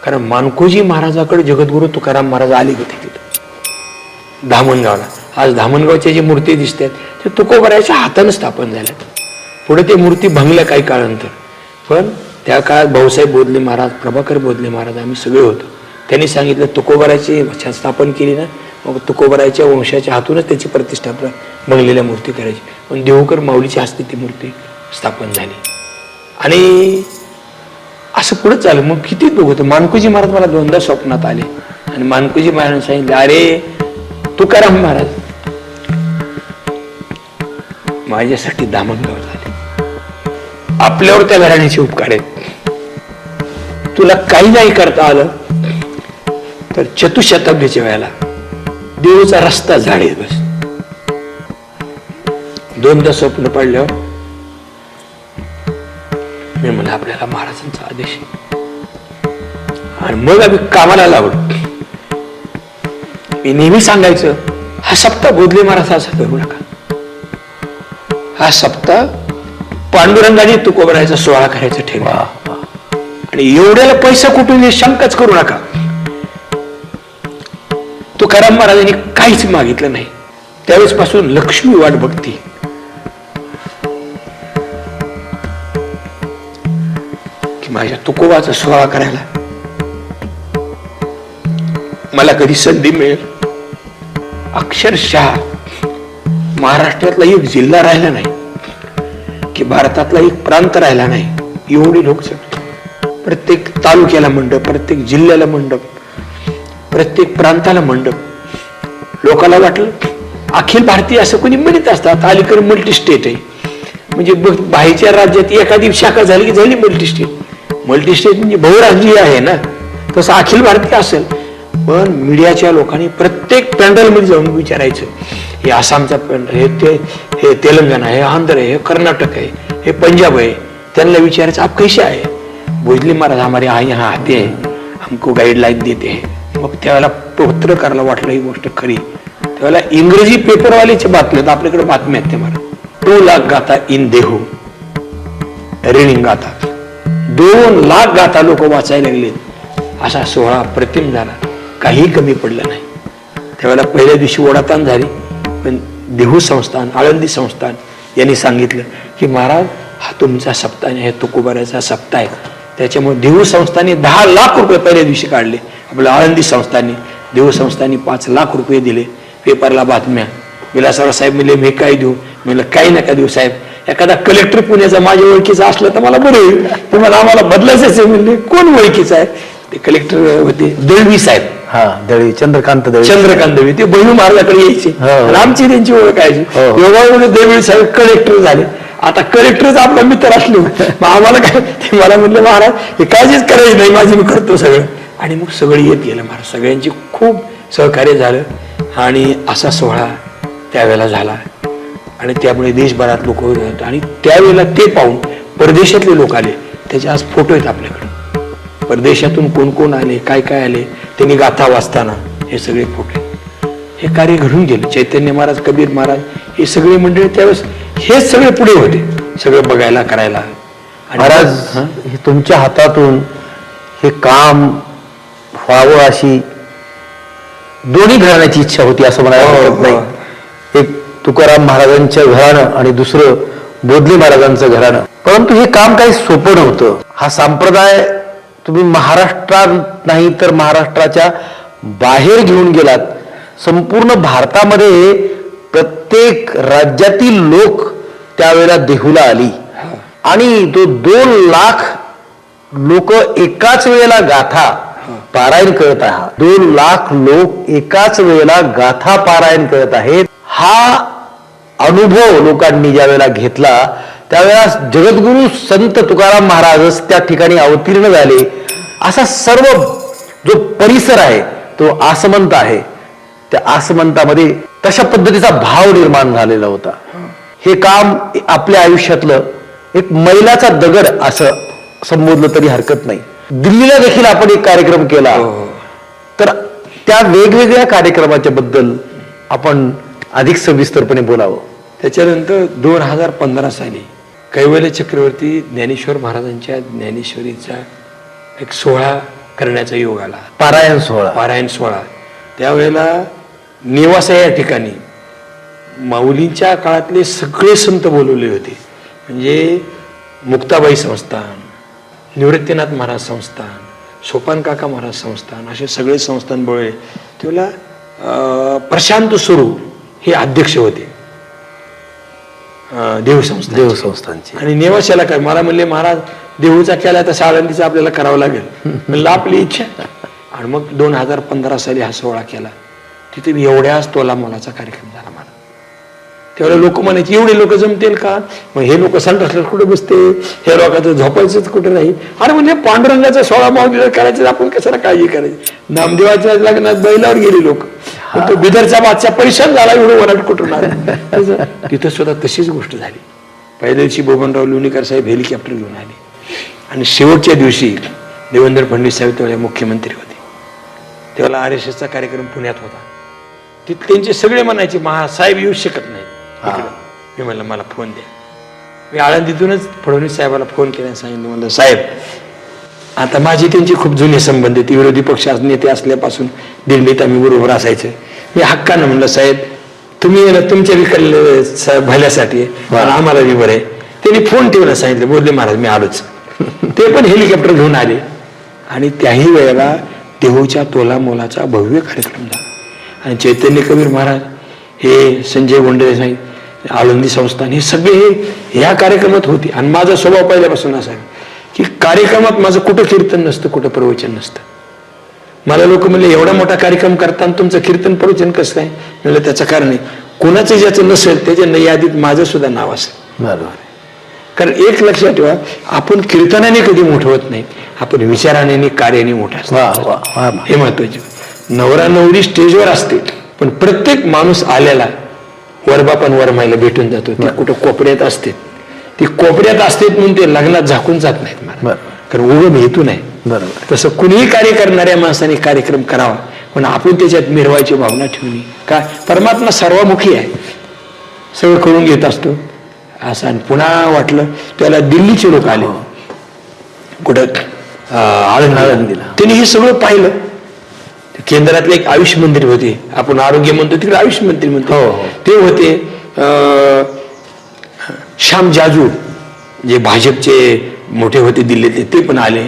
कारण मानकोजी महाराजाकडे जगद्गुरु तुकाराम महाराज आले होते तिथं धामणगावला. आज धामणगावच्या जी मूर्ती दिसतात ते तुकोबरायाच्या हातानं स्थापन झाल्यात. पुढे ते मूर्ती भंगल्या काही काळानंतर, पण त्या काळात भाऊसाहेब बोधले महाराज, प्रभाकर बोधले महाराज आम्ही सगळे होतो. त्यांनी सांगितलं तुकोबरायाची स्थापन केली ना, मग तुकोबरायाच्या वंशाच्या हातूनच त्याची प्रतिष्ठापना भंगलेल्या मूर्ती करायची. पण देहूकर माऊलीच्या हस्ते ती मूर्ती स्थापन झाली आणि असं पुढे चालू. मग किती लोक होतं. मानकोजी महाराज मला दोनदा स्वप्नात आले आणि मानकोजी महाराजांनी सांगितलं, अरे तुकाराम महाराज माझ्यासाठी दामणगाव झाले, आपल्यावर त्या घराण्याचे उपकार आहेत. तुला काही नाही करता आलं तर चतुशताब्दीच्या वेळेला देऊचा रस्ता झाडे बस. दोनदा स्वप्न पडल्यावर मी म्हणलं आपल्याला महाराजांचा आदेश आणि मग आम्ही कामाला लागलो. मी नेहमी सांगायचं, हा सप्ताह बोधले महाराज असा करू नका, हा सप्ताह पांडुरंगाने तुकोबरायाचा सोहळा करायचा ठेवा आणि एवढ्याला पैसा कुठून हे शंकाच करू नका. तुकाराम महाराजांनी काहीच मागितलं नाही. त्यावेळेस पासून लक्ष्मी वाट बघती. की माझ्या तुकोबाचा सोहळा करायला मला कधी संधी मिळेल. अक्षरशः महाराष्ट्रातला एक जिल्हा राहिला नाही की भारतातला एक प्रांत राहिला नाही, एवढी लोक सगळे. प्रत्येक तालुक्याला मंडप, प्रत्येक जिल्ह्याला मंडप, प्रत्येक प्रांताला मंडप. लोकांना वाटलं अखिल भारतीय असं कोणी म्हणत असतात, अलीकडे मल्टी स्टेट आहे म्हणजे बाहेरच्या राज्यात एखादी शाखा झाली की झाली मल्टी स्टेट. मल्टी स्टेट म्हणजे बहुराज्यीय आहे ना, तसं अखिल भारतीय असेल. पण मीडियाच्या लोकांनी प्रत्येक पॅन्डलमध्ये जाऊन विचारायचं, हे आसामचा पॅन्डल, हे तेलंगणा, हे आंध्र आहे, हे कर्नाटक आहे, हे पंजाब आहे. त्यांना विचारायचं आप कैसे आहे. बोधले महाराज हमारे यहाँ आते हैं, हमको गाईडलाईन देते हैं. मग त्यावेळेला पत्रकाराला वाटलं ही गोष्ट खरी. त्यावेळेला इंग्रजी पेपरवाल्याच्या बातम्यात आपल्याकडे बातम्या आहेत. ते मला 2 लाख गाथा इन देहू रिडिंग गाथा, 2 लाख गाथा लोक वाचायला लागले. असा सोहळा प्रतिम झाला, काही कमी पडलं नाही. त्यावेळेला पहिल्या दिवशी ओढाताण झाली, पण देहू संस्थान, आळंदी संस्थान यांनी सांगितलं की महाराज हा तुमचा सप्ताह आहे, तुकोबरायाचा सप्ताह आहे. त्याच्यामुळे देहू संस्थाने 10 लाख रुपये पहिल्या दिवशी काढले. आपल्या आळंदी संस्थांनी, देहू संस्थांनी 5 लाख रुपये दिले. पेपरला बातम्या. विलासराव साहेब म्हणले मी काय देऊ. म्हणलं काही नका देऊ साहेब, एखादा कलेक्टर पुण्याचा माझ्या ओळखीचा असलं तर मला बरं होईल. तुम्हाला आम्हाला बदलायचं आहे. म्हणले कोण ओळखीचा आहे. ते कलेक्टर होते दळवी साहेब. हा, दळवी, चंद्रकांत दळवी. चंद्रकांत दळवी ते बहिणू महाराजाकडे यायचे आणि आमची त्यांची ओळख आहे. योगायोगाने दळवी साहेब कलेक्टर झाले. आता कलेक्टरच आपला मित्र असले मग आम्हाला काय. ते मला म्हणलं महाराज हे काळजीच करायची नाही, माझी मी करतो सगळं. आणि मग सगळं येत गेलं महाराज. सगळ्यांची खूप सहकार्य झालं आणि असा सोहळा त्यावेळेला झाला आणि त्यामुळे देशभरात लोक होत. आणि त्यावेळेला ते पाहून परदेशातले लोक आले. त्याचे आज फोटो आहेत आपल्याकडे. परदेशातून कोण कोण आले, काय काय आले, त्यांनी गाथा वाचताना हे सगळे फोटो. हे कार्य घडून गेले. चैतन्य महाराज, कबीर महाराज हे सगळे मंडळी त्यावेळेस हेच सगळे पुढे होते, सगळं बघायला करायला. महाराज हे तुमच्या हातातून हे काम व्हावं अशी दोन्ही घराण्याची इच्छा होती असं म्हणायला हरकत नाही. एक तुकाराम महाराजांच्या घराणं आणि दुसरं बोधले महाराजांचं घराणं. परंतु हे काम काही सोपं नव्हतं. हा संप्रदाय तुम्ही महाराष्ट्रात नाही तर महाराष्ट्राच्या बाहेर घेऊन गेलात. संपूर्ण भारतामध्ये प्रत्येक राज्यातील लोक त्यावेळेला देहूला आली आणि तो 2 लाख लोक एकाच वेळेला गाथा पारायण करत आहेत. 2 लाख लोक एकाच वेळेला गाथा पारायण करत आहेत. हा अनुभव लोकांनी ज्या वेळेला घेतला त्यावेळेला जगद्गुरु संत तुकाराम महाराजच त्या ठिकाणी अवतीर्ण झाले. असा सर्व जो परिसर आहे तो आसमंत आहे. त्या आसमंतामध्ये तशा पद्धतीचा भाव निर्माण झालेला होता. हे काम आपल्या आयुष्यातलं एक मैलाचा दगड असं संबोधलं तरी हरकत नाही. दिल्लीला देखील आपण एक कार्यक्रम केला, तर त्या वेगवेगळ्या कार्यक्रमाच्या बद्दल आपण अधिक सविस्तरपणे बोलावं. त्याच्यानंतर 2015 साली कैवल्य चक्रवर्ती ज्ञानेश्वर महाराजांच्या ज्ञानेश्वरीचा एक सोहळा करण्याचा योग आला, पारायण सोहळा. त्यावेळेला नेवासा या ठिकाणी माऊलींच्या काळातले सगळे संत बोलवले होते. म्हणजे मुक्ताबाई संस्थान, निवृत्तीनाथ महाराज संस्थान, सोपान काका महाराज संस्थान, असे सगळे संस्थान बोलले. त्यावेळेला प्रशांत स्वरूप हे अध्यक्ष होते देव संस्थानचे. आणि नेवाशाला काय मला म्हणले, महाराज देऊचा केला तर साळंदीचा आपल्याला करावं लागेल. म्हणलं आपली इच्छा. आणि मग 2015 साली हा सोहळा केला. तिथे एवढ्याच तोला मोलाचा कार्यक्रम झाला मला. त्यावेळेला लोक म्हणायचे एवढे लोक जमतील का? मग हे लोक संडासला कुठे बसते, हे लोकांचं झोपायचंच कुठे नाही. अरे म्हणजे पांडुरंगाचा सोहळा माऊलीला करायचं, आपण कशाला काळजी करायची. नामदेवाच्या लग्नात बैलावर गेली लोक. तो बिदरचा बादशाह परेशान झाला, एवढं वराट कुठून आलं. तिथं सुद्धा तशीच गोष्ट झाली. पहिल्या दिवशी बबनराव लोणीकर साहेब हेलिकॉप्टर घेऊन आले आणि शेवटच्या दिवशी देवेंद्र फडणवीस साहेब त्यावेळेला मुख्यमंत्री होते. त्यावेळेला RSSचा कार्यक्रम पुण्यात होता. तिथे त्यांचे सगळे म्हणायचे साहेब येऊ शकत नाही. मी म्हणलं मला फोन द्या. मी आळंदीतूनच फडणवीस साहेबाला फोन केला, सांगितलं म्हणलं साहेब आता माझी त्यांची खूप जुने संबंध आहेत. विरोधी पक्ष नेते असल्यापासून दिल्लीत आम्ही बरोबर असायचं. मी हक्कानं म्हणलं साहेब तुम्ही तुमच्या विकल्य भल्यासाठी आम्हाला बी बरं आहे. त्यांनी फोन ठेवला, सांगितलं बोलले महाराज मी आलोच. ते पण हेलिकॉप्टर घेऊन आले आणि त्याही वेळेला देहूच्या तोला मोलाचा भव्य कार्यक्रम झाला. आणि चैतन्य कबीर महाराज, हे संजय गोंडे साहेब, आळंदी संस्थान, हे सगळे ह्या कार्यक्रमात होते. आणि माझा स्वभाव पहिल्यापासून असा आहे की कार्यक्रमात माझं कुठं कीर्तन नसतं, कुठं प्रवचन नसतं. मला लोक म्हणले एवढा मोठा कार्यक्रम करताना तुमचं कीर्तन प्रवचन कसं काय? म्हणलं त्याचं कारण आहे, कोणाचं ज्याचं नसेल त्याच्या यादीत माझं सुद्धा नाव असेल. बरोबर. कारण एक लक्षात ठेवा, आपण कीर्तनाने कधी मोठं होत नाही, आपण विचाराने कार्याने मोठा असतो. हे महत्वाचे. नवरा नवरी स्टेजवर असते, पण प्रत्येक माणूस आलेला वरबापन वरमाईला भेटून जातो. ते कुठं कोपऱ्यात असते, ती कोपऱ्यात असते म्हणून ते लग्नात झाकून जात नाहीत मला, कारण उगम हेतू नाही. बरोबर. तसं कुणीही कार्य करणाऱ्या माणसाने कार्यक्रम करावा, पण आपण त्याच्यात मिरवायची भावना ठेवली. काय परमात्मा सर्वमुखी आहे, सगळं करून घेत असतो असं. आणि पुन्हा वाटलं त्याला दिल्लीचे लोक आले, कुठं आळंदीला. त्यांनी हे सगळं पाहिलं. केंद्रातले एक आयुष मंत्री होते, आपण आरोग्य म्हणतो तिकडे आयुष मंत्री म्हणतो, ते होते. श्याम जाजू जे भाजपचे मोठे होते दिल्लीतले, ते पण आले.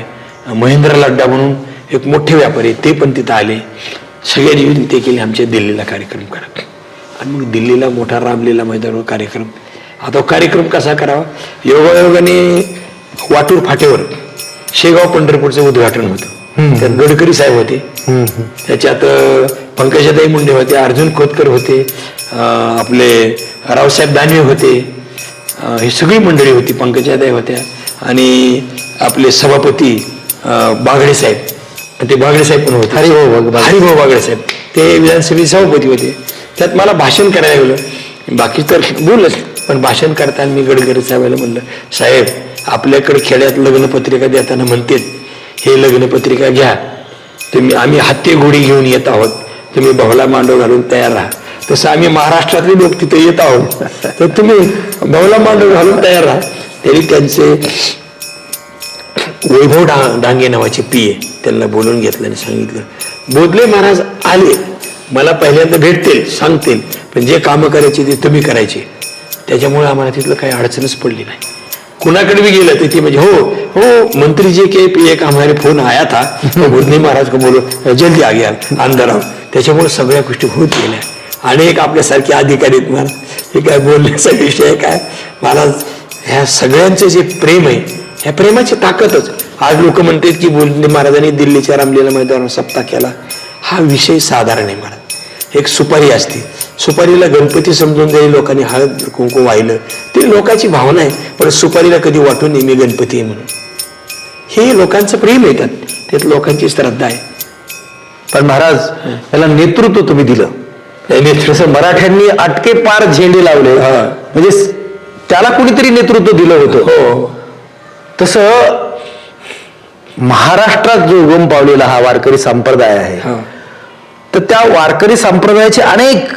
महेंद्र लड्डा म्हणून एक मोठे व्यापारी, ते पण तिथं आले. सगळ्यांनी येऊन ते केले आमच्या दिल्लीला कार्यक्रम करा. आणि मग दिल्लीला मोठा रामलीला मैदानावर कार्यक्रम. आता कार्यक्रम कसा करावा, योगायोगाने वाटूर फाट्यावर शेगाव पंढरपूरचं उद्घाटन होतं. त्यात गडकरी साहेब होते, त्याच्यात पंकजाताई मुंडे होते, अर्जुन खोतकर होते, आपले रावसाहेब दानवे होते, ही सगळी मंडळी होती. पंकजाताई होत्या आणि आपले सभापती बागडे साहेब, ते बागडे साहेब पण होते, हरिभाऊ बागडे साहेब, ते विधानसभेचे सभापती होते. त्यात मला भाषण करायला गेलं, बाकी तर बोलच, पण भाषण करताना मी गडकरी साहेबाला म्हणलं, साहेब आपल्याकडे खेड्यात लग्नपत्रिका देताना म्हणते हे लग्नपत्रिका घ्या तुम्ही, आम्ही हत्ती घोडी घेऊन येत आहोत, तुम्ही बहुला मांडव घालून तयार राहा. तसं आम्ही महाराष्ट्रातले लोक तिथे येत आहोत, तर तुम्ही बहुला मांडव घालून तयार राहा. तरी त्यांचे वैभव डांगे नावाचे PA त्यांना बोलून घेतलं आणि सांगितलं, बोधले महाराज आले, मला पहिल्यांदा भेटतील, सांगतील, पण जे कामं करायची ते तुम्ही करायचे. त्याच्यामुळे आम्हाला तिथलं काही अडचणच पडली नाही. कुणाकडे भी गेलं तिथे म्हणजे हो मंत्री जी के एक हमारे फोन आया था, बोधले महाराज को बोलो जल्दी आ गया अंदर आओ. त्याच्यामुळे सगळ्या गोष्टी होत गेल्या. अनेक आपल्यासारखे अधिकारी महाराज, हे काय बोलण्याचा विषय काय महाराज, ह्या सगळ्यांचं जे प्रेम आहे, ह्या प्रेमाची ताकदच. आज लोक म्हणतात की बोधले महाराजांनी दिल्लीच्या रामलीला मैदानावर सप्ताह केला. हा विषय साधारण आहे महाराज. एक सुपारी असते, सुपारीला गणपती समजून जरी लोकांनी हळद कुंकू वाहिलं, ती लोकांची भावना आहे, पण सुपारीला कधी वाटून नये मी गणपती आहे म्हणून. हे लोकांचं प्रेम येतात, त्यात लोकांची श्रद्धा आहे. पण महाराज याला नेतृत्व तुम्ही दिलं, जसं मराठ्यांनी अटके पार झेंडे लावले, म्हणजे त्याला कुणीतरी नेतृत्व दिलं होतं. हो. तसं महाराष्ट्रात जो उगम पावलेला हा वारकरी संप्रदाय आहे, हा. तर त्या वारकरी संप्रदायाचे अनेक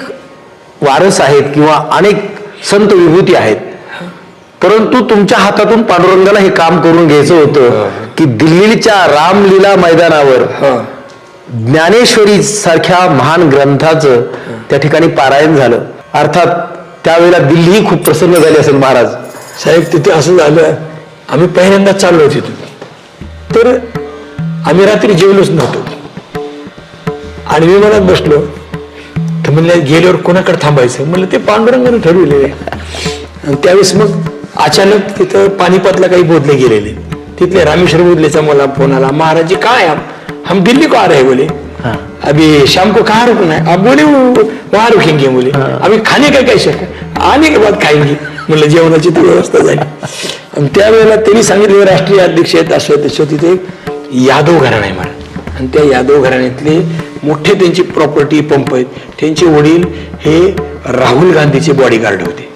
वारस आहेत किंवा अनेक संत विभूती आहेत. परंतु तुमच्या हातातून पांडुरंगाला हे काम करून घ्यायचं होतं की दिल्लीच्या रामलीला मैदानावर ज्ञानेश्वरी सारख्या महान ग्रंथाचं त्या ठिकाणी पारायण झालं. अर्थात त्यावेळेला दिल्लीही खूप प्रसन्न झाली असेल महाराज. साहेब तिथे असं झालं, आम्ही पहिल्यांदा चाललो तिथून, तर आम्ही रात्री जेवलोच नव्हतो आणि विमानात बसलो. तर म्हणले गेल्यावर कोणाकडे थांबायचं, म्हणलं ते पांडुरंगाने ठरवले. आणि त्यावेळेस मग अचानक तिथं पानिपतला काही बोधले गेलेले, तिथले रामेश्वर बोधलेचा मला फोन आला, महाराज जी काय हम दिल्ली को आ रहे बोले, अभी शाम को कहाँ रुकना है, आप बोले वहां रुकेंगे बोले, अभी खाने का कैसे, आने के बाद खाएंगे. म्हणलं जेवणाची ती व्यवस्था झाली. आणि त्यावेळेला त्यांनी सांगितलं राष्ट्रीय अध्यक्ष आहेत असं तसं. तिथे यादव घराणा आहे महाराज, आणि त्या यादव घराण्यातले मोठे त्यांची प्रॉपर्टी पंप आहेत. त्यांचे वडील हे राहुल गांधीचे बॉडीगार्ड होते.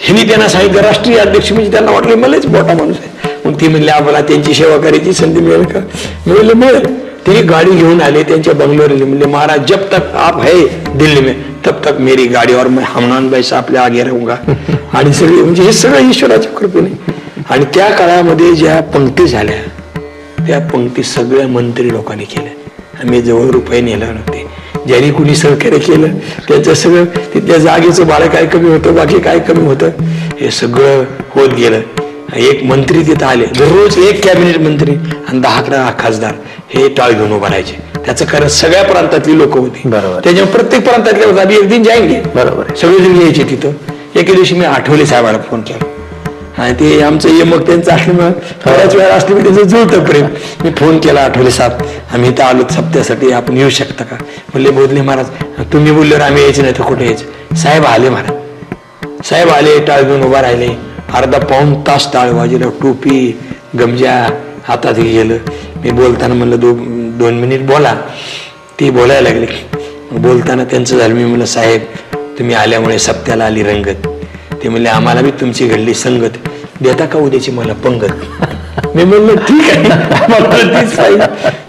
हिने त्यांना सांगितलं राष्ट्रीय अध्यक्ष, म्हणजे त्यांना वाटलं मलाच मोठा माणूस आहे. मग ती म्हणले आम्हाला त्यांची सेवा करायची संधी मिळेल का, मिळेल मिळेल. ते गाडी घेऊन आले त्यांच्या बंगलोर. म्हणले महाराज जब तक आप है दिल्ली में तब तक मेरी गाड़ी और मैं हमनान भाई आपल्या आगे रहूंगा. आणि सगळे म्हणजे हे सगळं ईश्वराच्या कृपेने. आणि त्या काळामध्ये ज्या पंक्ती झाल्या त्या पंक्ती सगळ्या मंत्री लोकांनी केल्या. आम्ही जवळ रुपये नेला नव्हते. ज्यांनी कुणी सहकार्य केलं त्याचं सगळं तिथल्या जागेचं भाडं काय कमी होतं, बाकी काय कमी होतं, हे सगळं होत गेलं. एक मंत्री तिथं आले, दररोज एक कॅबिनेट मंत्री आणि 10-11 खासदार हे टाळ घेऊन उभं राहायचे. त्याचं कारण सगळ्या प्रांतातली लोक होती. बरोबर. त्याच्यामुळे प्रत्येक प्रांतातले होता आम्ही एक दिन जाईंगे. बरोबर. सगळेजण यायचे तिथं. एके दिवशी मी आठवले साहेबाला फोन केला आणि ते आमचं यमक त्यांचं असल्यामुळे थोड्याच वेळा असले त्याचं जुळतं प्रेम. मी फोन केला, आठवले साहेब आम्ही इथं आलो सप्त्यासाठी, आपण येऊ शकता का. म्हणले बोधले महाराज तुम्ही बोलल्यावर आम्ही यायचे नाही तर कुठे यायचं. साहेब आले महाराज. साहेब आले, टाळ घेऊन उभा राहिले. अर्धा पाऊण तास टाळ वाजलं, टोपी गमजा हातात गेलं. मी बोलताना म्हणलं 2 मिनिट बोला. ती बोलायला लागली. बोलताना त्यांचं झालं. मी म्हणलं साहेब तुम्ही आल्यामुळे सप्त्याला आली रंगत. ते म्हणले आम्हाला बी तुमची घडली संगत, देता का उद्याची मला पंगत. मी म्हणलं ठीक आहे.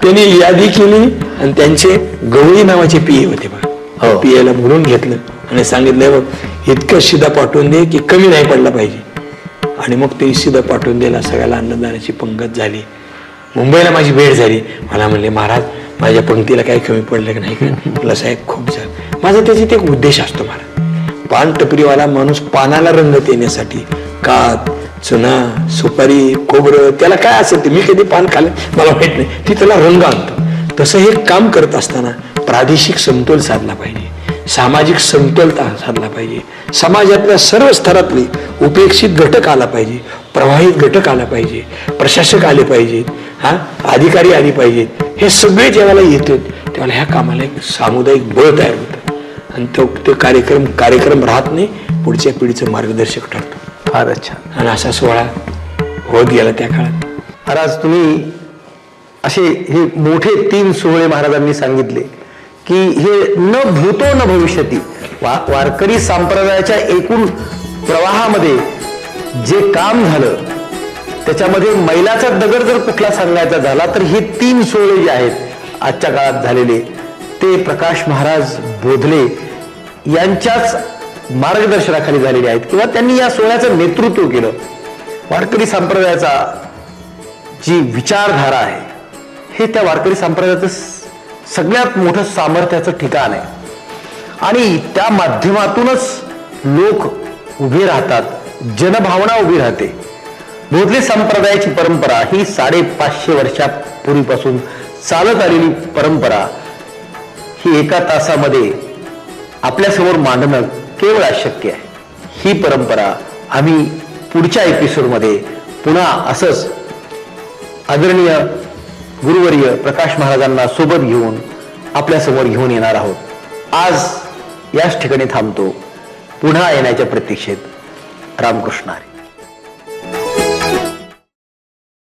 त्यांनी यादी केली आणि त्यांचे गवळी नावाचे पिये होते बघा, पियाला बोलून घेतलं आणि सांगितलं बघ इतकं शिदा पाठवून दे की कमी नाही पडला पाहिजे. आणि मग ते शिदा पाठवून दिला. सगळ्याला अन्नदानाची पंगत झाली. मुंबईला माझी भेट झाली. मला म्हणले महाराज माझ्या पंक्तीला काही कमी पडलं की नाही का. मला साहेब खूप झालं. माझा त्याच्यात एक उद्देश असतो महाराज. पान टपरीवाला माणूस पानाला रंगत येण्यासाठी कात, चुना, सुपारी, खोबरं त्याला काय असेल ते, मी कधी पान खाल्लं मला माहित नाही, ती त्याला रंग आणतो. तसं हे काम करत असताना प्रादेशिक समतोल साधला पाहिजे, सामाजिक समतोलता साधला पाहिजे, समाजातल्या सर्व स्तरातले उपेक्षित घटक आला पाहिजे, प्रवाहित घटक आला पाहिजे, प्रशासक आले पाहिजेत, अधिकारी आले पाहिजेत. हे सगळे जेव्हा येतात तेव्हा ह्या कामाला एक सामुदायिक बळ तयार होतं आणि तो कार्यक्रम राहत नाही, पुढच्या पिढीचं मार्गदर्शक ठरतो. फारच छान. आणि असा सोहळा होत गेला त्या काळात. महाराज तुम्ही असे हे मोठे 3 सोहळे महाराजांनी सांगितले की हे न भूतो न भविष्यती वारकरी संप्रदायाच्या एकूण प्रवाहामध्ये जे काम झालं त्याच्यामध्ये मैलाचा दगड जर कुठला सांगायचा झाला तर हे 3 सोहळे जे आहेत आजच्या काळात झालेले ते प्रकाश महाराज बोधले यांच्याच मार्गदर्शनाखाली झालेले आहेत किंवा त्यांनी या सोहळ्याचं नेतृत्व केलं. वारकरी संप्रदायाचा जी विचारधारा आहे हे त्या वारकरी संप्रदायाचं सगळ्यात मोठं सामर्थ्याचं ठिकाण आहे आणि त्या माध्यमातूनच लोक उभे राहतात, जनभावना उभी राहते. बोधले संप्रदायाची परंपरा ही 550 वर्षापूर्वीपासून चालत आलेली परंपरा ही एका तासामध्ये आपल्यासमोर मांडणं केवळ अशक्य आहे. ही परंपरा आम्ही पुढच्या एपिसोडमध्ये पुन्हा असंच आदरणीय गुरुवर्य प्रकाश महाराजांना सोबत घेऊन आपल्यासमोर घेऊन येणार आहोत. आज याच ठिकाणी थांबतो. पुन्हा येण्याच्या प्रतीक्षेत. रामकृष्ण हरी.